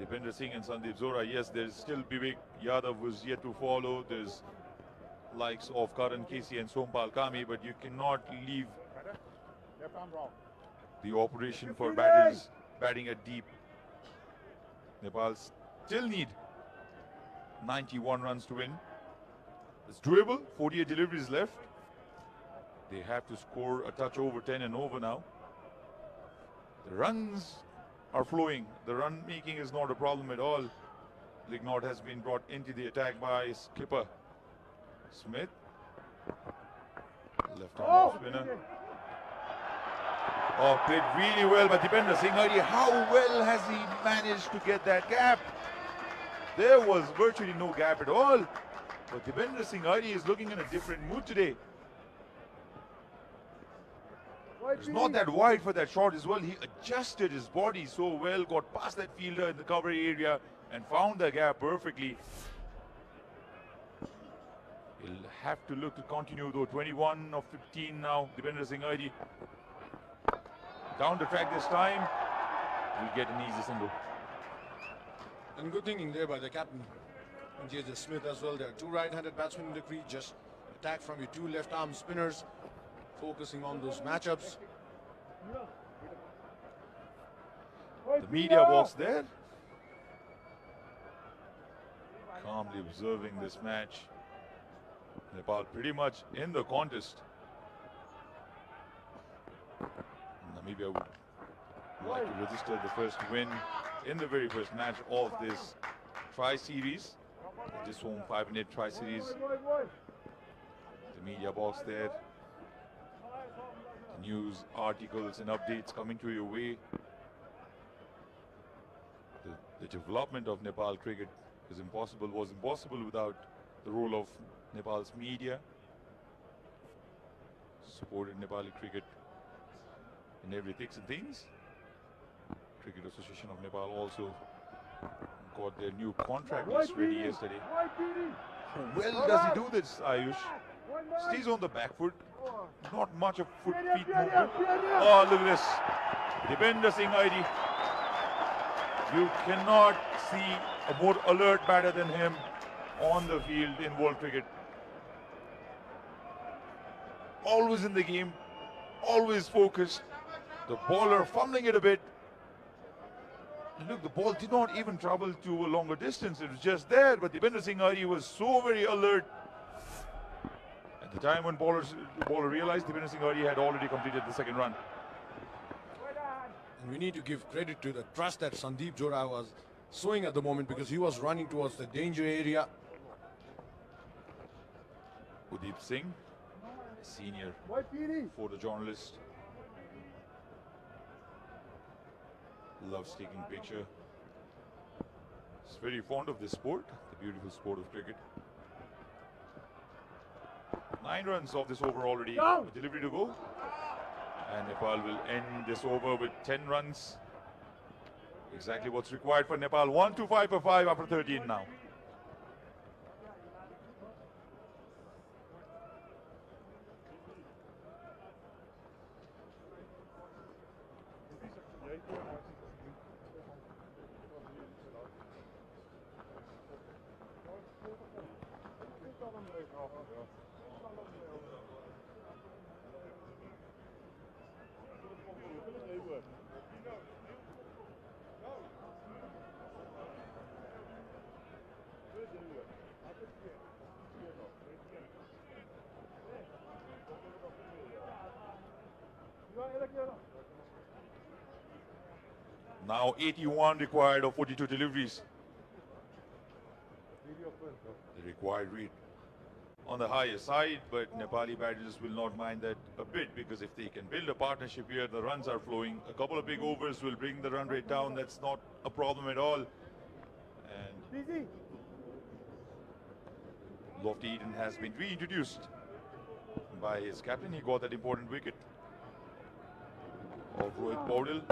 Dipender Singh and Sandeep Zora. Yes, there's still Vivek Yadav who's yet to follow. There's likes of Karan Casey and Sompal Kami, but you cannot leave the operation for batters batting at deep. Nepal still need 91 runs to win. It's doable. 48 deliveries left. They have to score a touch over 10 and over now. The runs are flowing. The run making is not a problem at all. Lignot has been brought into the attack by skipper Smith. Left arm off spinner. Oh, played really well by Dipender Singh Hardy. How well has he managed to get that gap? There was virtually no gap at all. But Dipender Singh Hardy is looking in a different mood today. It's not that wide for that shot as well. He adjusted his body so well, got past that fielder in the cover area and found the gap perfectly. He'll have to look to continue though. 21 of 15 now. Dipender Singh Hardy. Down the track this time. He'll get an easy single. And good thinking there by the captain, J.J. Smith as well. There are 2 right-handed batsmen in the crease. Just attack from your 2 left-arm spinners, focusing on those matchups. The media box there, calmly observing this match. Nepal pretty much in the contest. Namibia would like to register the first win in the very first match of this tri-series. This home 5-minute tri-series. The media box there. The news, articles and updates coming to your way. The development of Nepal cricket was impossible without the role of Nepal's media. Supported Nepali cricket in every thicks and things. Cricket Association of Nepal also got their new contract list ready yesterday. How well does he do this, Ayush? Stays on the back foot. Not much of feet movement. Oh, look at this. Dipender Singh Hardy. You cannot see a more alert batter than him on the field in world cricket. Always in the game, always focused. The bowler fumbling it a bit. And look, the ball did not even travel to a longer distance. It was just there, but Dipender Singh Hardy was so very alert. At the time when the bowler realized Dipender Singh Hardy had already completed the second run. And we need to give credit to the trust that Sandeep Zora was showing at the moment, because he was running towards the danger area. Udeep Singh, senior photojournalist, loves taking picture. He's very fond of this sport, the beautiful sport of cricket. 9 runs off this over already. A delivery to go. And Nepal will end this over with 10 runs. Exactly what's required for Nepal. 1-5 for 5 after 13 now. Now 81 required of 42 deliveries. The required rate on the higher side, but Nepali batters will not mind that a bit, because if they can build a partnership here, the runs are flowing. A couple of big overs will bring the run rate down. That's not a problem at all. And Lofty Eden has been reintroduced by his captain. He got that important wicket of Rohit Paudel.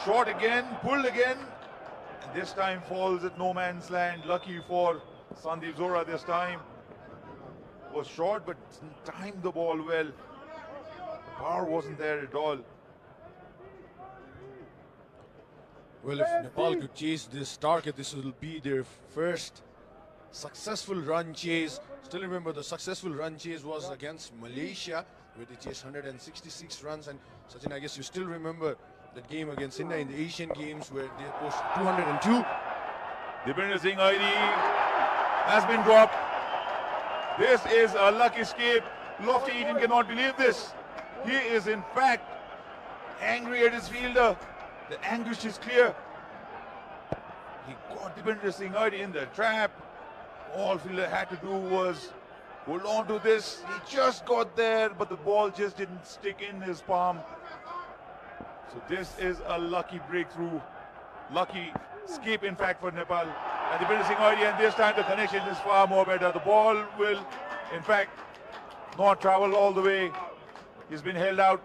Shot again, pulled again, and this time falls at no man's land. Lucky for Sandeep Zora this time. Was short but timed the ball well. The power wasn't there at all. Well, if Nepal could chase this target, this will be their first successful run chase. Still remember, the successful run chase was against Malaysia, where they chased 166 runs. And Sachin, I guess you still remember that game against India in the Asian Games, where they posted 202. Dipinder Singh ID has been dropped. This is a lucky escape. Lofty Eden cannot believe this. He is in fact angry at his fielder. The anguish is clear. He got Dipinder Singh ID in the trap. All fielder had to do was hold on to this. He just got there, but the ball just didn't stick in his palm. So this is a lucky breakthrough. Lucky escape, in fact, for Nepal. And Dipinder Singh ID, and this time the connection is far more better. The ball will, in fact, not travel all the way. He's been held out.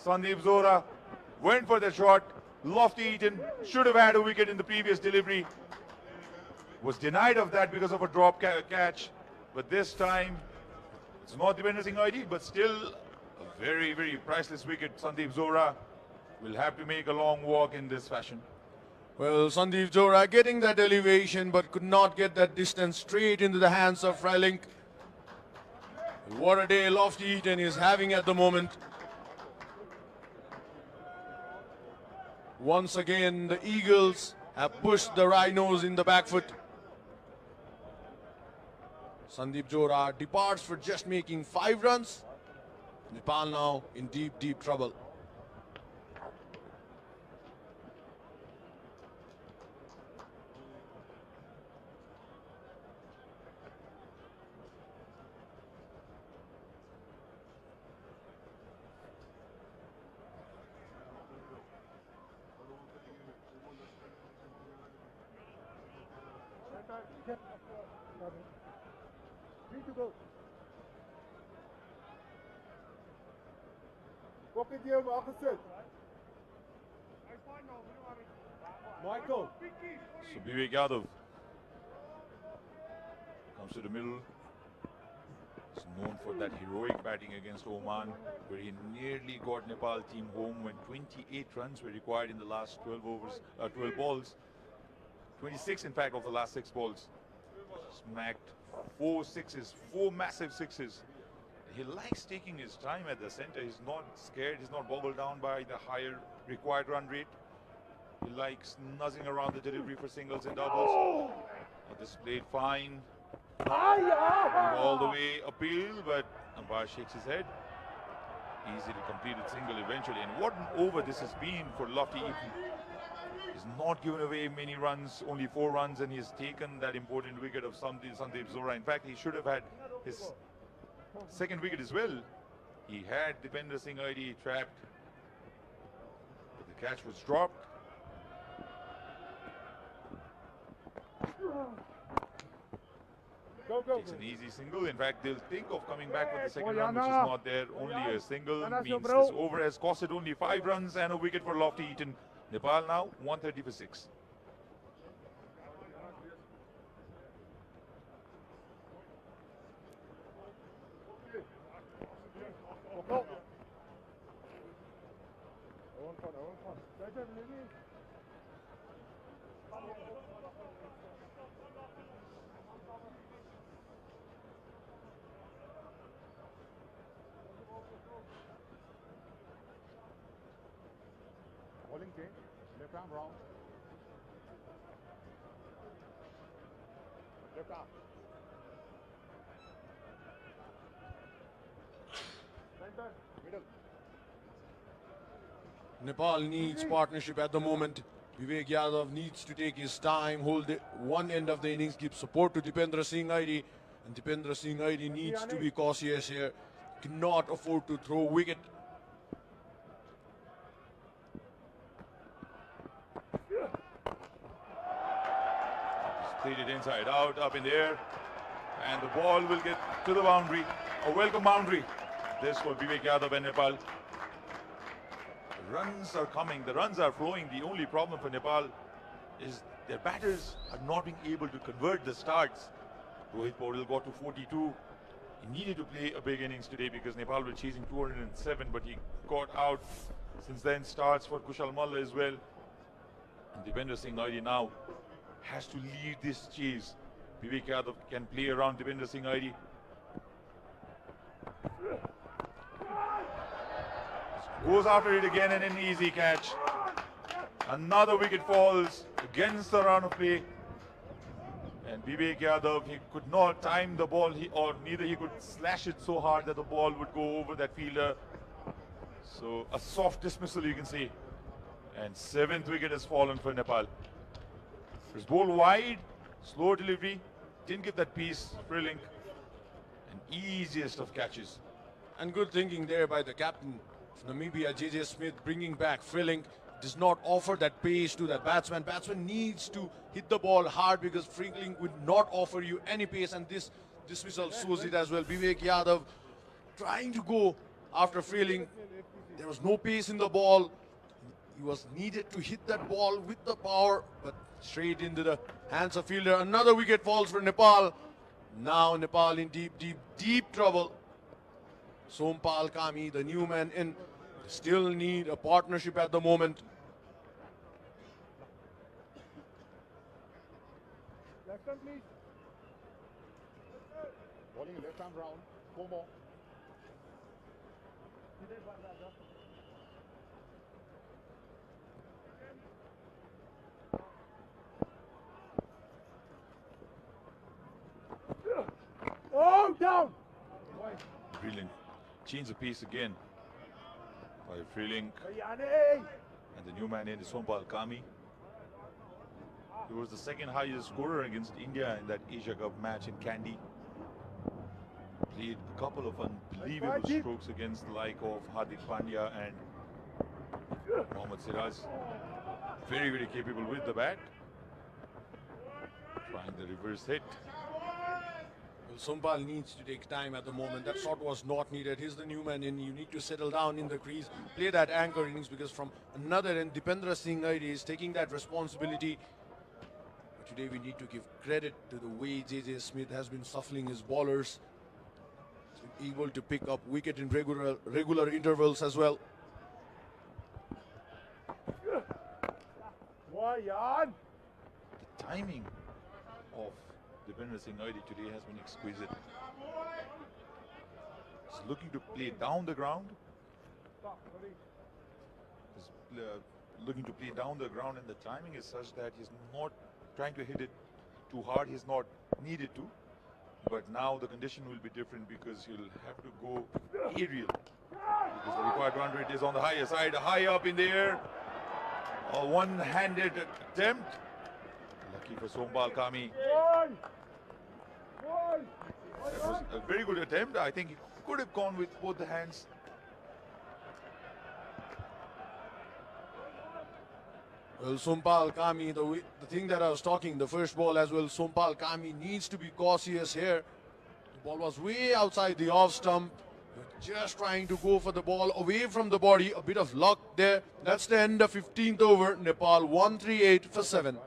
Sandeep Zora went for the shot. Lofty Eden should have had a wicket in the previous delivery. Was denied of that because of a drop catch. But this time, it's not Dipinder Singh ID, but still a very, very priceless wicket. Sandeep Zora will have to make a long walk in this fashion. Well, Sandeep Zora getting that elevation, but could not get that distance straight into the hands of Frylink. What a day Lofty Eden is having at the moment. Once again, the Eagles have pushed the Rhinos in the back foot. Sandeep Zora departs for just making 5 runs. Nepal now in deep, deep trouble. Michael. So Vivek Yadav comes to the middle. He's known for that heroic batting against Oman, where he nearly got Nepal team home when 28 runs were required in the last 12 balls. 26, in fact, of the last 6 balls. Smacked 4 sixes, 4 massive sixes. He likes taking his time at the center. He's not scared. He's not boggled down by the higher required run rate. He likes nuzzing around the delivery for singles and doubles. This played fine. All the way appeal, but umpire shakes his head. Easily completed single eventually. And what an over this has been for Lofty Eden. He's not given away many runs, only 4 runs, and he's taken that important wicket of Sandeep Zora. In fact, he should have had his second wicket as well. He had Dipinder Singh ID trapped, but the catch was dropped. Go. Go, go, It's go. an easy single. In fact, they'll think of coming back with the second Oh, run, which is Yana. not there. Only a single Yana, means bro. this over has costed only 5 runs and a wicket for Lofty Eaton. Nepal now 130 for 6. Go. Oven front, oven front. That's it, Lily. Bowling change. Left arm round. Left arm. Center. Middle. Nepal needs partnership at the moment. Vivek Yadav needs to take his time, hold it one end of the innings, give support to Dipendra Singh Airi. And Dipendra Singh Airi needs to be cautious here. Cannot afford to throw wicket. Played it inside out, up in the air. And the ball will get to the boundary. A welcome boundary. This for Vivek Yadav and Nepal. The runs are coming, the runs are flowing. The only problem for Nepal is their batters are not being able to convert the starts. Rohit Paudel got to 42. He needed to play a big innings today because Nepal were chasing 207, but he got out. Since then, starts for Kushal Malla as well. And Dipendra Singh Airi now has to lead this chase. Vivek Yadav can play around Dipendra Singh Airi. Goes after it again and an easy catch. Another wicket falls against the run of play. And Vivek Yadav, he could not time the ball, neither he could slash it so hard that the ball would go over that fielder. So a soft dismissal, you can see. And 7th wicket has fallen for Nepal. It was bowled wide, slow delivery, didn't get that piece, Freeling. And easiest of catches. And good thinking there by the captain of Namibia, J.J. Smith, bringing back Freeling. Does not offer that pace to that batsman. Batsman needs to hit the ball hard because Freeling would not offer you any pace, and this dismissal shows it as well. Vivek Yadav trying to go after Freeling. There was no pace in the ball. He was needed to hit that ball with the power, but straight into the hands of fielder. Another wicket falls for Nepal. Now Nepal in deep trouble. Sompal Kami, the new man in, still need a partnership at the moment. Left hand, please. Bowling left arm round. 4 more. Oh, down! Freeling change the pace again by Freeling. Yanni! And the new man in is Sompal Kami. He was the second highest scorer against India in that Asia Cup match in Kandy. Played a couple of unbelievable strokes against the like of Hardik Pandya and Mohammad Siraj. Very, very capable with the bat. Trying the reverse hit. Well, Sompal needs to take time at the moment. That shot was not needed. He's the new man in. You need to settle down in the crease, play that anchor innings, because from another end, Dipendra Singh Airi is taking that responsibility. But today we need to give credit to the way J.J. Smith has been shuffling his bowlers. He's been able to pick up wicket in regular intervals as well. Why, Jan? The timing of Dipendra Singh Airi today has been exquisite. He's looking to play down the ground. He's looking to play down the ground, and the timing is such that he's not trying to hit it too hard. He's not needed to. But now the condition will be different because he'll have to go aerial. Because the required run rate is on the higher side, high up in the air. A one-handed attempt. Lucky for Sompal Kami. That was a very good attempt. I think he could have gone with both the hands. Well, Sompal Kami, the thing that I was talking, the first ball as well, Sompal Kami needs to be cautious here. The ball was way outside the off stump. Just trying to go for the ball away from the body. A bit of luck there. That's the end of 15th over. Nepal 138 for 7.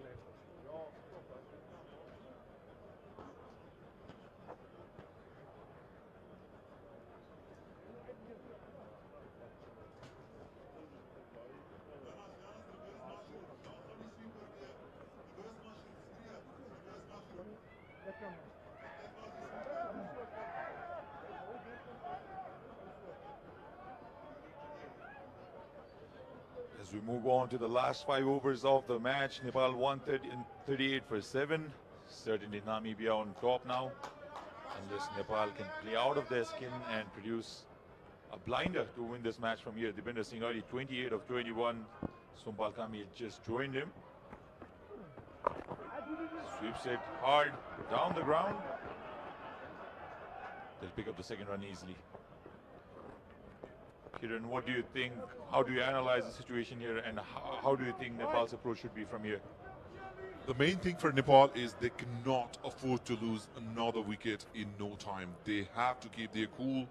As we move on to the last 5 overs of the match, Nepal 138 for 7. Certainly Namibia on top now. Unless Nepal can play out of their skin and produce a blinder to win this match from here. Deepinder Singh already 28 of 21. Sompal Kami just joined him. Sweeps it hard down the ground. They'll pick up the second run easily. Kiran, what do you think? How do you analyze the situation here, and how do you think Nepal's approach should be from here? The main thing for Nepal is they cannot afford to lose another wicket in no time. They have to keep their cool,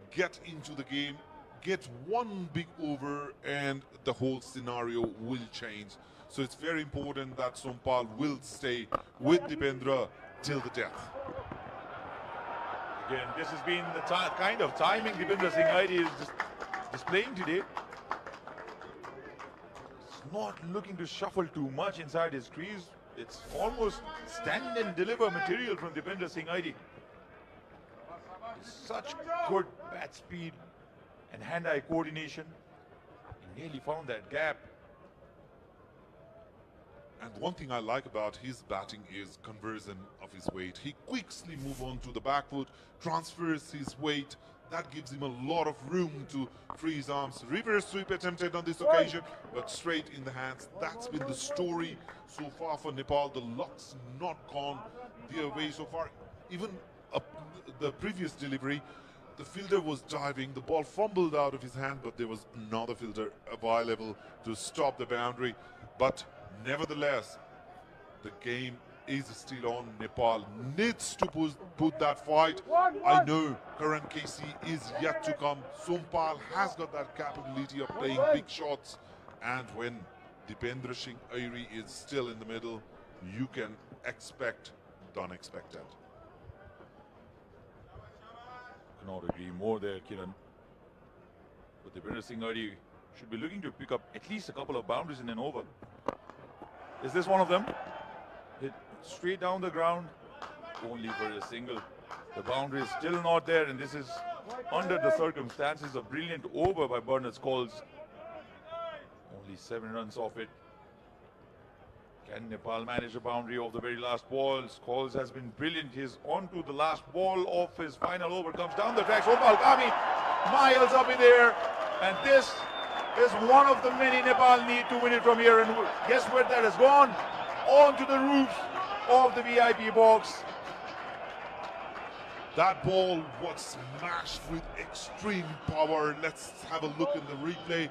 get into the game, get one big over, and the whole scenario will change. So it's very important that Sompal will stay with Deependra till the death. Again, this has been the kind of timing Deepinder Singh is displaying today. He's not looking to shuffle too much inside his crease. It's almost stand and deliver material from Deepinder Singh. Such good bat speed and hand-eye coordination. He nearly found that gap. And one thing I like about his batting is conversion of his weight. He quickly moves on to the back foot, transfers his weight. That gives him a lot of room to free his arms. Reverse sweep attempted on this occasion, but straight in the hands. That's been the story so far for Nepal. The luck's not gone their way so far. Even the previous delivery, the fielder was diving. The ball fumbled out of his hand, but there was another fielder available to stop the boundary. But nevertheless, the game is still on. Nepal needs to put that fight. I know Karan Casey is yet to come. Sompal has got that capability of playing big shots. And when Deependra Singh Airi is still in the middle, you can expect the unexpected. Cannot agree more there, Kiran. But Deepinder Singh Airi should be looking to pick up at least a couple of boundaries in an over. Is this one of them? Hit straight down the ground, only for a single. The boundary is still not there, and this is under the circumstances a brilliant over by Bernard Scholes. Only 7 runs off it. Can Nepal manage a boundary of the very last ball? Scholes has been brilliant. He's on to the last ball of his final over. Comes down the track. Sompal Kami miles up in there, and this is one of the many Nepal need to win it from here. And guess where that has gone? Onto the roofs of the VIP box. That ball was smashed with extreme power. Let's have a look in the replay.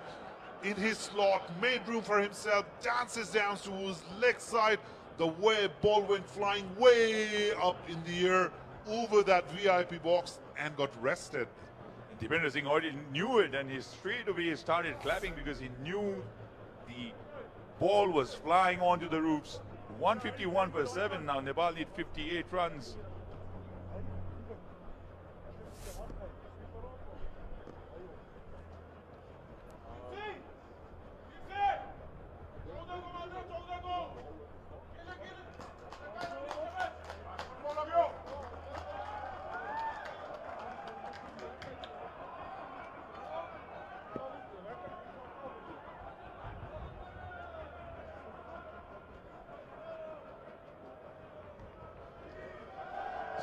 In his slot, made room for himself, dances down to his leg side. The way ball went flying way up in the air over that VIP box and got rested. Deepinder Singh already knew it, and he straight away started clapping because he knew the ball was flying onto the roofs. 151 for 7 now. Nepal need 58 runs.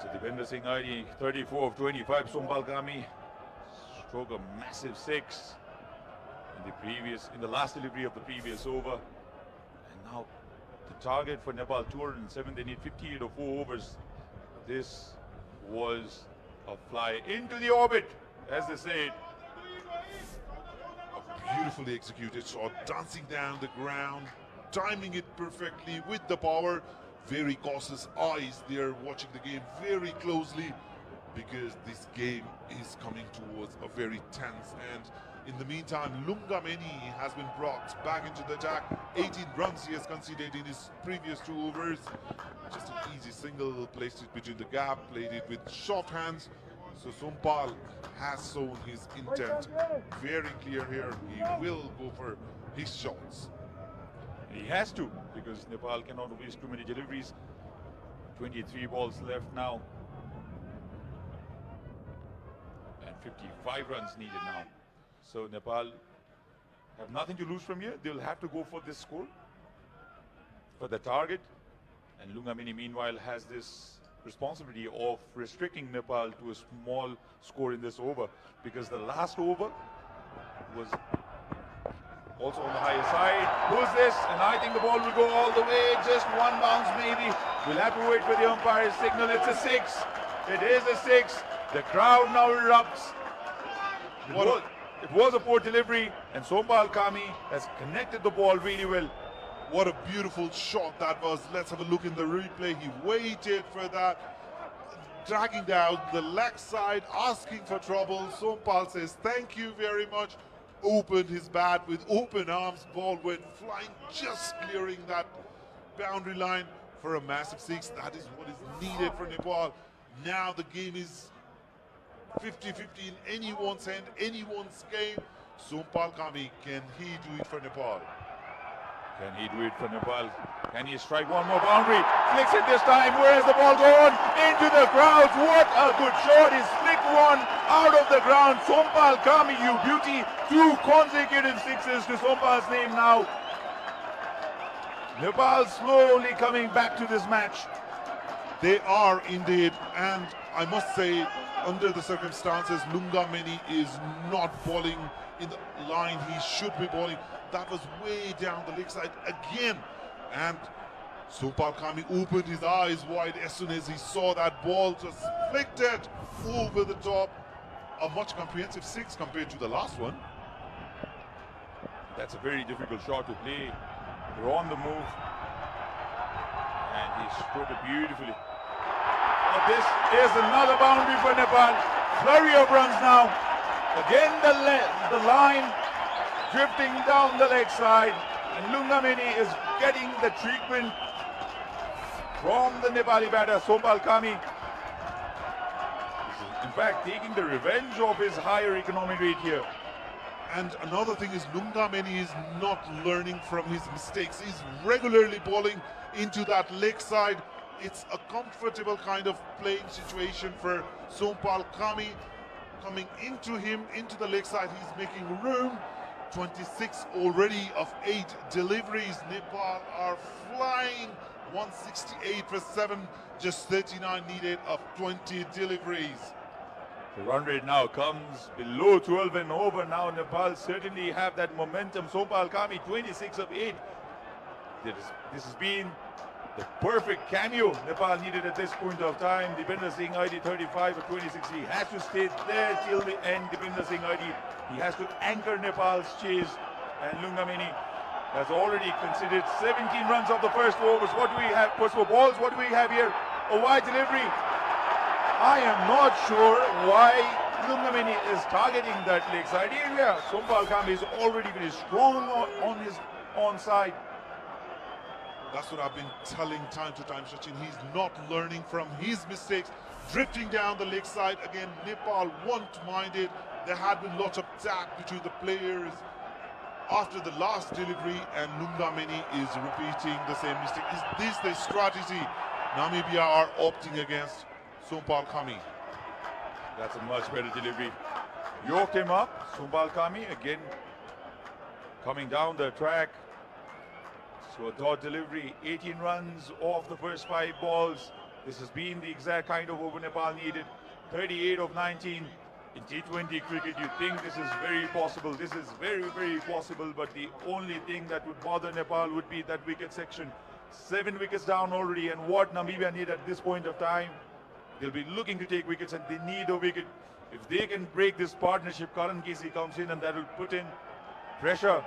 So Deepinder Singh Airi, 34 of 25. Sompal Kami stroke a massive 6 in the last delivery of the previous over. And now the target for Nepal 207. They need 58 or 4 overs. This was a fly into the orbit, as they say. Beautiful beautifully executed shot, dancing down the ground, timing it perfectly with the power. Very cautious eyes there, watching the game very closely, because this game is coming towards a very tense end. In the meantime, Lungameni has been brought back into the attack. 18 runs he has conceded in his previous 2 overs. Just an easy single, placed it between the gap, played it with soft hands. So Sompal has shown his intent very clear here. He will go for his shots. He has to, because Nepal cannot waste too many deliveries. 23 balls left now. And 55 runs needed now. So Nepal have nothing to lose from here. They'll have to go for this score, for the target. And Lungamini meanwhile has this responsibility of restricting Nepal to a small score in this over, because the last over was also on the higher side. Who's this? And I think the ball will go all the way. Just one bounce maybe. We'll have to wait for the umpire's signal. It's a 6. It is a 6. The crowd now erupts. It was a poor delivery, and Sompal Kami has connected the ball really well. What a beautiful shot that was. Let's have a look in the replay. He waited for that, dragging down the leg side, asking for trouble. Sompal says, thank you very much. Opened his bat with open arms. Ball went flying, just clearing that boundary line for a massive 6. That is what is needed for Nepal. Now the game is 50-50 in anyone's hand, anyone's game. Sompal Kami, can he do it for Nepal? Can he do it for Nepal? Can he strike one more boundary? Flicks it this time. Where has the ball gone? Into the crowds. What a good shot. He's flicked one out of the ground. Sompal Kami, you beauty. 2 consecutive 6s to Sompal's name now. Nepal slowly coming back to this match. They are indeed, and I must say, under the circumstances, Lungameni is not bowling in the line he should be bowling. That was way down the leg side again, and Sompal Kami opened his eyes wide as soon as he saw that ball, just flicked it over the top. A much comprehensive 6 compared to the last one. That's a very difficult shot to play. They're on the move, and he struck it beautifully. This is another boundary for Nepal. Flurry of runs now. Again the line drifting down the leg side, and Lungamini is getting the treatment from the Nepali batter Sompal Kami. In fact, taking the revenge of his higher economic rate here. And another thing is, Lungameni is not learning from his mistakes. He's regularly bowling into that leg side. It's a comfortable kind of playing situation for Sompal Kami. Coming into him, into the leg side, he's making room. 26 already of 8 deliveries. Nepal are flying. 168 for 7, just 39 needed of 20 deliveries. The run rate now comes below 12 and over. Now Nepal certainly have that momentum. Sompal Kami, 26 of 8. This has been the perfect cameo Nepal needed at this point of time. Dipender Singh ID 35 for 26. He has to stay there till the end. Dipender Singh ID. He has to anchor Nepal's chase. And Lungamini has already considered 17 runs of the first overs. What do we have? First four balls. What do we have here? A wide delivery. I am not sure why Lungamini is targeting that leg side area. Sompal Kami is already very strong on his onside. That's what I've been telling time to time, Sachin. He's not learning from his mistakes. Drifting down the leg side again. Nepal won't mind it. There had been lots of tag between the players after the last delivery, and Lungamini is repeating the same mistake. Is this the strategy Namibia are opting against? Sompal Kami. That's a much better delivery. Yoked him up. Sompal Kami again coming down the track. So a dot delivery, 18 runs off the first 5 balls. This has been the exact kind of over Nepal needed. 38 of 19. In T20 cricket, you think this is very possible. This is very, very possible. But the only thing that would bother Nepal would be that wicket section. 7 wickets down already. And what Namibia need at this point of time, they'll be looking to take wickets, and they need a wicket. If they can break this partnership, Karan Casey comes in, and that will put in pressure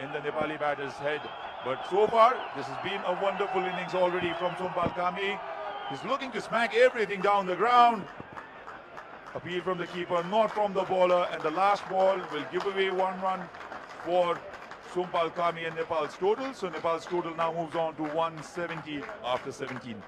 in the Nepali batter's head. But so far, this has been a wonderful innings already from Sompal Kami. He's looking to smack everything down the ground. Appeal from the keeper, not from the bowler. And the last ball will give away 1 run for Sompal Kami and Nepal's total. So Nepal's total now moves on to 170 after 17.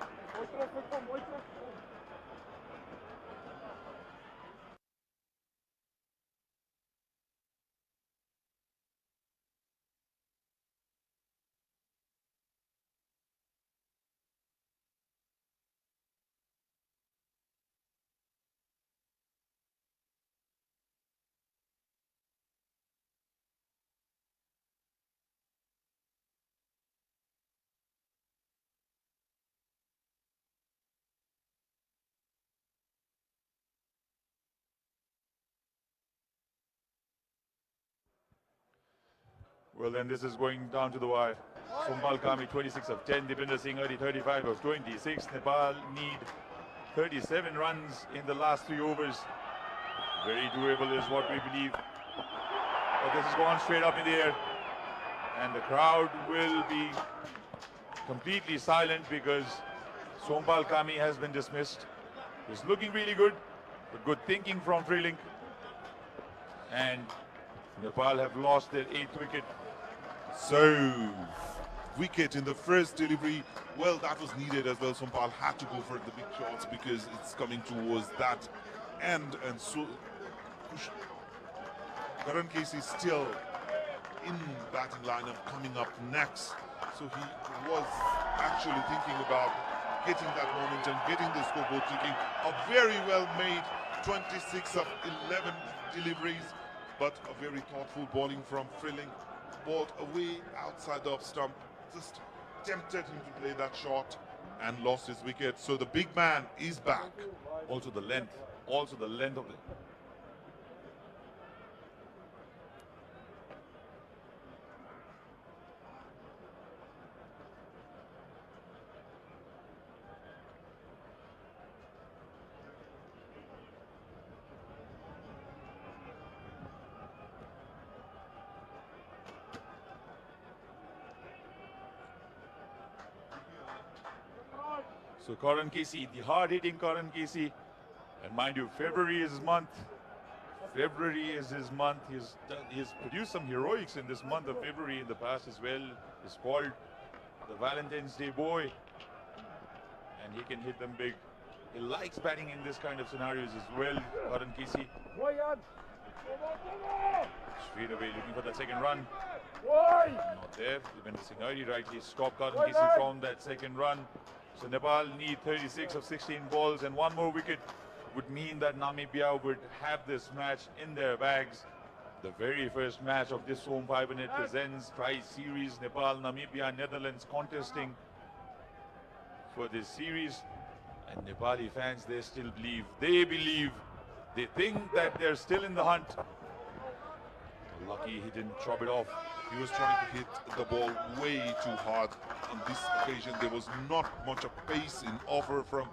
Well, then this is going down to the wire. Sompal Kami 26 of 10, Dipinder Singh Adi 35 of 26. Nepal need 37 runs in the last 3 overs. Very doable is what we believe. But this has gone straight up in the air. And the crowd will be completely silent because Sompal Kami has been dismissed. He's looking really good, but good thinking from Freelink. And Nepal have lost their 8th wicket. So, wicket in the first delivery. Well, that was needed as well. Sompal had to go for the big shots because it's coming towards that end. And so, Karan Casey still in batting lineup coming up next. So he was actually thinking about getting that momentum, getting the scoreboard ticking. A very well made 26 of 11 deliveries, but a very thoughtful bowling from Freelink. Balled away outside the off stump, just tempted him to play that shot and lost his wicket. So the big man is back. Also the length of the... So Karan Casey, the hard-hitting Karan Casey, and mind you, February is his month. February is his month. He's produced some heroics in this month of February in the past as well. He's called the Valentine's Day boy, and he can hit them big. He likes batting in this kind of scenarios as well, Karan Casey. Straight away looking for that second run. Not there. Dipinder Singh Adi rightly stopped Karan Casey from that second run. So Nepal need 36 of 16 balls, and 1 more wicket would mean that Namibia would have this match in their bags. The very first match of this Home 5 Minute presents Tri-Series, Nepal, Namibia, Netherlands contesting for this series. And Nepali fans, they still believe, they think that they're still in the hunt. Lucky he didn't chop it off. He was trying to hit the ball way too hard on this occasion. There was not much of pace in offer from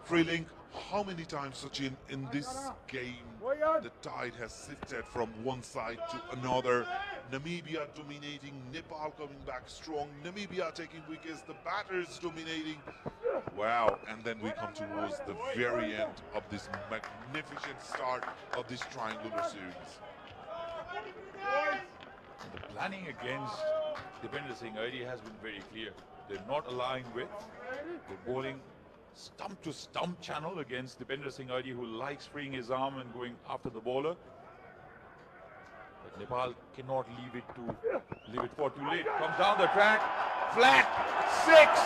Freelink. How many times, Sachin, in this game, the tide has shifted from one side to another. Namibia dominating, Nepal coming back strong, Namibia taking wickets, the batters dominating. Wow, and then we come towards the very end of this magnificent start of this triangular series. The planning against Dipinder Singh Adi has been very clear. They're not allowing width. They're bowling stump to stump channel against Dipinder Singh Adi, who likes freeing his arm and going after the bowler. But Nepal cannot leave it for too late. Comes down the track, flat, 6.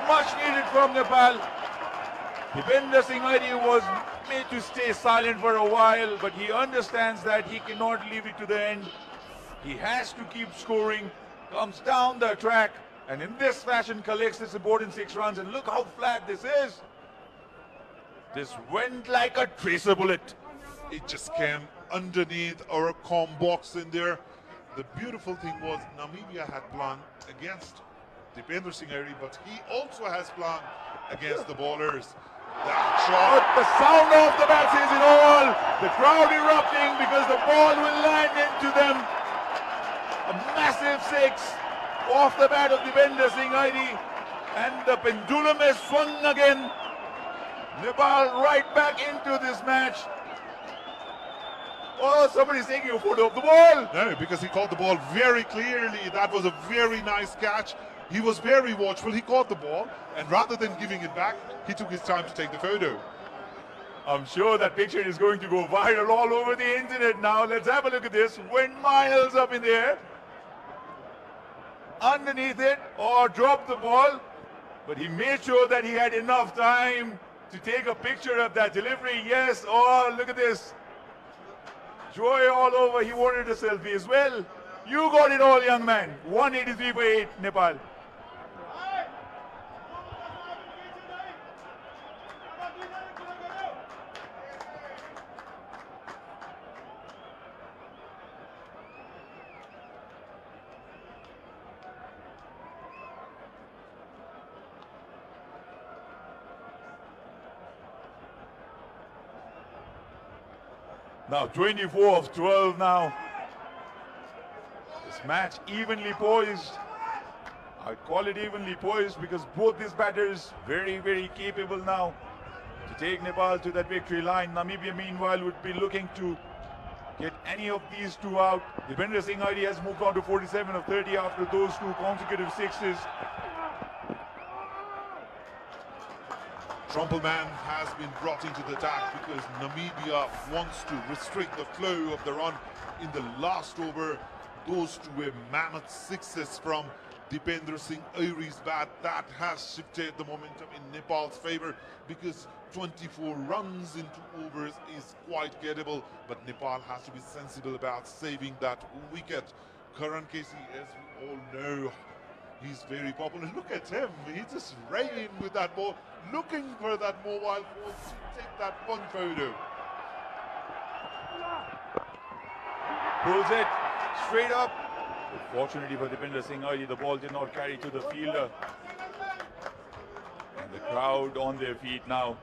Much needed from Nepal. Dipinder Singh Adi was made to stay silent for a while, but he understands that he cannot leave it to the end. He has to keep scoring, comes down the track, and in this fashion collects this important 6 runs. And look how flat this is. This went like a tracer bullet. It just came underneath our comm box in there. The beautiful thing was Namibia had planned against Dipinder Singh Adi, but he also has planned against the bowlers. That shot. The sound of the bat says it all. The crowd erupting because the ball will land into them. A massive 6 off the bat of Dipender Singh Aidi. And the pendulum has swung again. Nepal right back into this match. Oh, somebody's taking a photo of the ball. No, because he caught the ball very clearly. That was a very nice catch. He was very watchful. He caught the ball, and rather than giving it back, he took his time to take the photo. I'm sure that picture is going to go viral all over the internet now. Let's have a look at this. Went miles up in the air. Underneath it, or dropped the ball. But he made sure that he had enough time to take a picture of that delivery. Yes, oh, look at this. Joy all over. He wanted a selfie as well. You got it all, young man. 183 for 8, Nepal. Now 24 of 12 now. This match evenly poised. I call it evenly poised because both these batters very, very capable now to take Nepal to that victory line. Namibia meanwhile would be looking to get any of these two out. Dipender Singh Aidi has moved on to 47 of 30 after those two consecutive sixes. Trumpleman has been brought into the attack because Namibia wants to restrict the flow of the run in the last over. Those two were mammoth sixes from Dipender Singh Aidi's bat. That has shifted the momentum in Nepal's favor because 24 runs in 2 overs is quite gettable, but Nepal has to be sensible about saving that wicket. Karan Casey, as we all know, he's very popular. Look at him. He just ran in with that ball, looking for that mobile phone to take that fun photo. Pulls it straight up. Fortunately for Dipender Singh Aidi, the ball did not carry to the fielder. And the crowd on their feet now.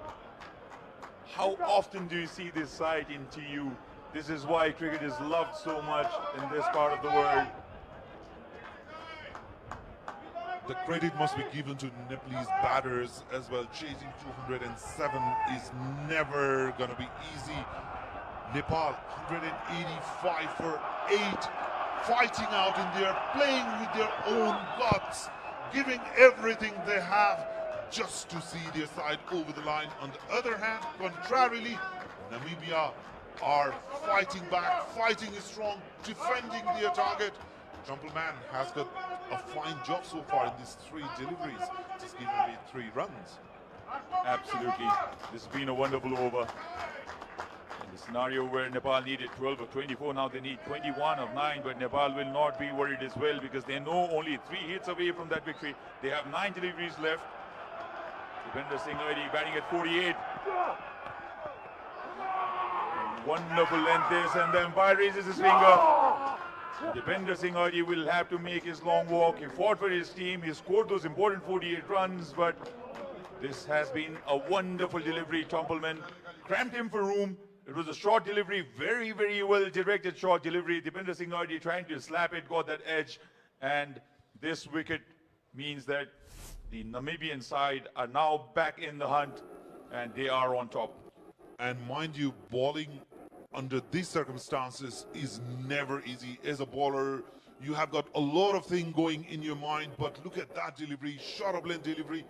How often do you see this sight in TU? This is why cricket is loved so much in this part of the world. The credit must be given to Nepalese batters as well. Chasing 207 is never going to be easy. Nepal 185 for 8, fighting out in there, playing with their own guts, giving everything they have just to see their side over the line. On the other hand, contrarily, Namibia are fighting back, fighting is strong, defending their target. Trumpleman has got a fine job so far in these 3 deliveries, just giving away 3 runs. Absolutely. This has been a wonderful over. In the scenario where Nepal needed 12 of 24, now they need 21 of 9, but Nepal will not be worried as well because they know only 3 hits away from that victory. They have 9 deliveries left. Dipender Singh Aidi batting at 48. Wonderful length this, and the umpire raises his finger. Dipender Singh Aidi will have to make his long walk. He fought for his team. He scored those important 48 runs, but this has been a wonderful delivery. Trumpleman cramped him for room. It was a short delivery, very, very well directed short delivery. Dipender Singh Aidi trying to slap it, got that edge, and this wicket means that the Namibian side are now back in the hunt, and they are on top. And mind you, bowling under these circumstances is never easy. As a bowler, you have got a lot of things going in your mind, but look at that delivery, short of length delivery,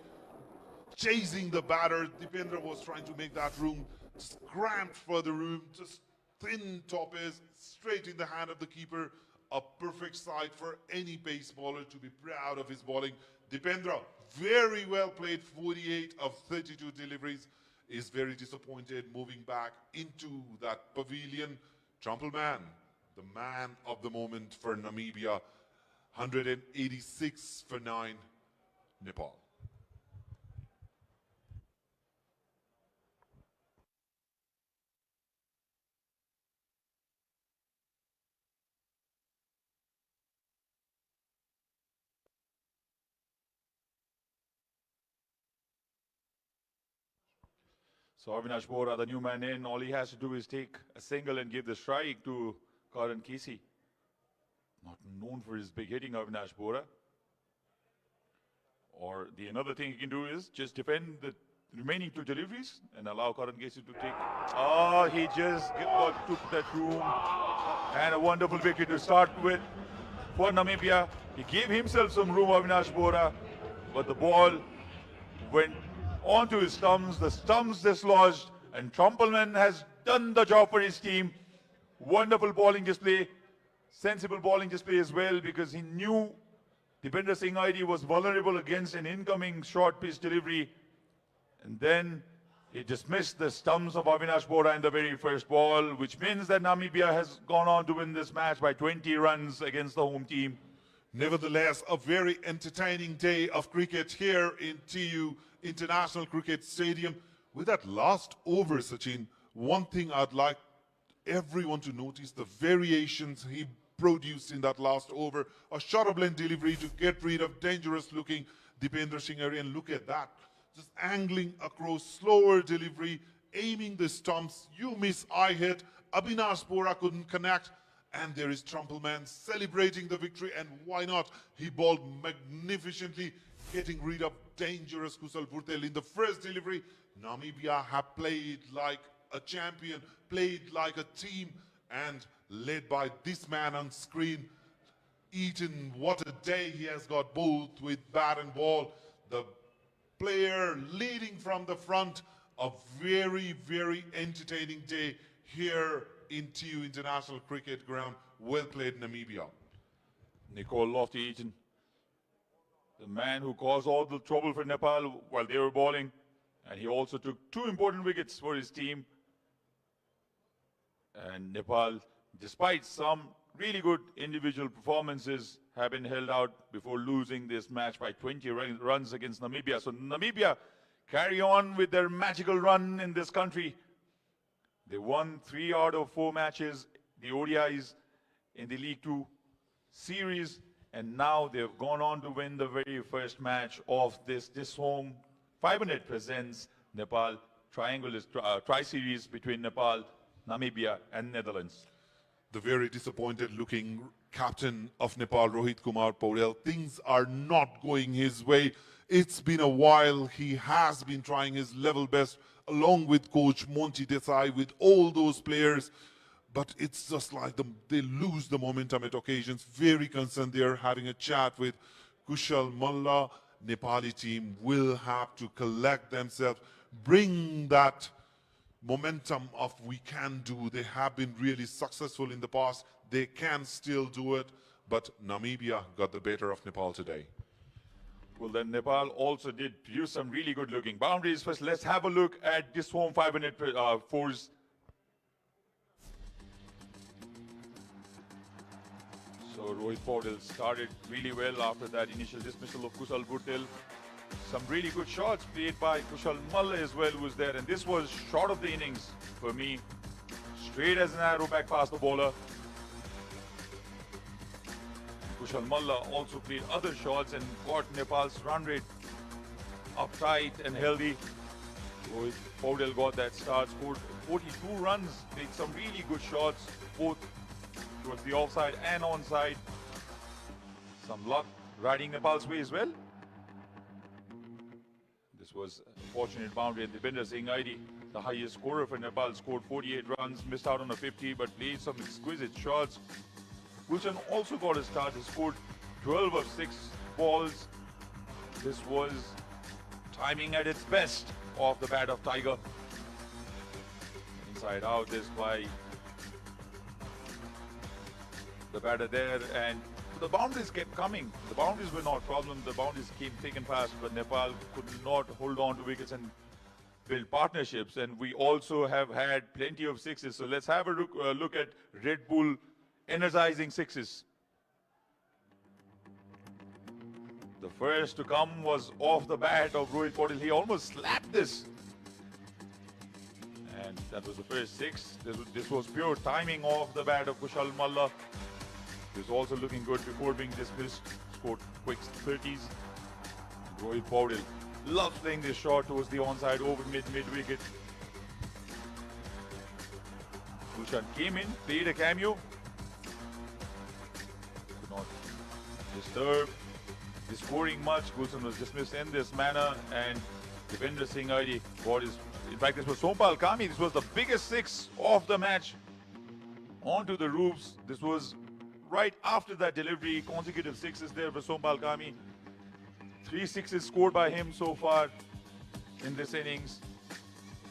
chasing the batter. Dipender was trying to make that room, just cramped for the room, just thin top is straight in the hand of the keeper. A perfect sight for any pace bowler to be proud of his bowling. Dipendra, very well played, 48 of 32 deliveries. Is very disappointed moving back into that pavilion. Trumpleman, the man of the moment for Namibia, 186 for 9, Nepal. So Avinash Bora, the new man in, all he has to do is take a single and give the strike to Karan Casey. Not known for his big hitting, Avinash Bora. Or the another thing he can do is just defend the remaining 2 deliveries and allow Karan Casey to take. Oh, he just took that room. And a wonderful wicket to start with for Namibia. He gave himself some room, Avinash Bora, but the ball went onto his stumps. The stumps dislodged, and Trumpelman has done the job for his team. Wonderful bowling display, sensible bowling display as well, because he knew Dipender Singh ID was vulnerable against an incoming short pitch delivery. And then he dismissed the stumps of Avinash Bora in the very first ball, which means that Namibia has gone on to win this match by 20 runs against the home team. Nevertheless, a very entertaining day of cricket here in TU International Cricket Stadium. With that last over, Sachin, one thing I'd like everyone to notice, the variations he produced in that last over. A shorter blend delivery to get rid of dangerous looking Dipender Singh Ari, and look at that. Just angling across, slower delivery, aiming the stumps. You miss, I hit. Avinash Bora couldn't connect. And there is Trumpelman celebrating the victory. And why not? He bowled magnificently, getting rid of dangerous Kusal Bhurtel in the first delivery. Namibia have played like a champion, played like a team, and led by this man on screen. Eaton, what a day he has got, both with bat and ball. The player leading from the front. A very, very entertaining day here in TU International Cricket Ground. Well played, Namibia. Nicole Lofty-Eaton, the man who caused all the trouble for Nepal while they were bowling. And he also took 2 important wickets for his team. And Nepal, despite some really good individual performances, have been held out before losing this match by 20 runs against Namibia. So Namibia carry on with their magical run in this country. They won 3 out of 4 matches, the ODIs in the League 2 series, and now they've gone on to win the very first match of this home 500 presents Nepal tri-series between Nepal, Namibia and Netherlands. The very disappointed looking captain of Nepal, Rohit Kumar Paurel. Things are not going his way. It's been a while. He has been trying his level best along with coach Monty Desai, with all those players. But it's just like they lose the momentum at occasions. Very concerned. They're having a chat with Kushal Malla. Nepali team will have to collect themselves, bring that momentum of we can do. They have been really successful in the past. They can still do it, but Namibia got the better of Nepal today. Well, then Nepal also did produce some really good looking boundaries. First, let's have a look at this home 500 fours. So Rohit Paudel started really well after that initial dismissal of Kusal Bhurtel. Some really good shots played by Kushal Malla as well was there, and this was shot of the innings for me. Straight as an arrow back past the bowler. Kushal Malla also played other shots and got Nepal's run rate uptight and healthy. Rohit Paudel got that start, scored 42 runs, played some really good shots, both towards the offside and onside. Some luck riding Nepal's way as well. This was a fortunate boundary, and Dipender Singh ID, the highest scorer for Nepal, scored 48 runs, missed out on a 50, but played some exquisite shots. Gulshan also got a start. He scored 12 of 6 balls. This was timing at its best off the bat of Tiger. Inside out this by the batter there, and the boundaries kept coming. The boundaries were not a problem. The boundaries came thick and fast, but Nepal could not hold on to wickets and build partnerships. And we also have had plenty of sixes. So let's have a look at Red Bull energizing sixes. The first to come was off the bat of Rohit Paudel. He almost slapped this. And that was the first 6. This was pure timing off the bat of Kushal Malla. He was also looking good before being dismissed. Scored quick 30s. Rohit Paudel loves playing this shot towards the onside over mid-wicket. Gulshan came in, played a cameo. not disturb the scoring much. Gulson was dismissed in this manner, and defender Singh ID got his. In fact, this was Sompal Kami. This was the biggest six of the match. Onto the roofs. This was right after that delivery. Consecutive sixes there for Sompal Kami. 3 sixes scored by him so far in this innings.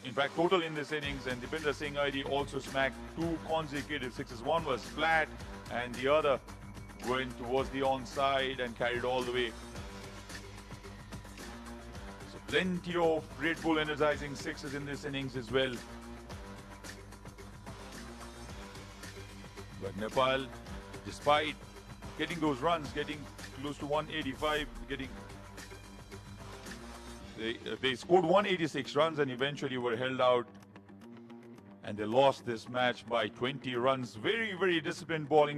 In fact, total in this innings, and defender Singh ID also smacked 2 consecutive sixes. One was flat, and the other went towards the onside and carried all the way. So plenty of Red Bull energizing sixes in this innings as well. But Nepal, despite getting those runs, getting close to 185, they scored 186 runs and eventually were held out, and they lost this match by 20 runs. Very, very disciplined bowling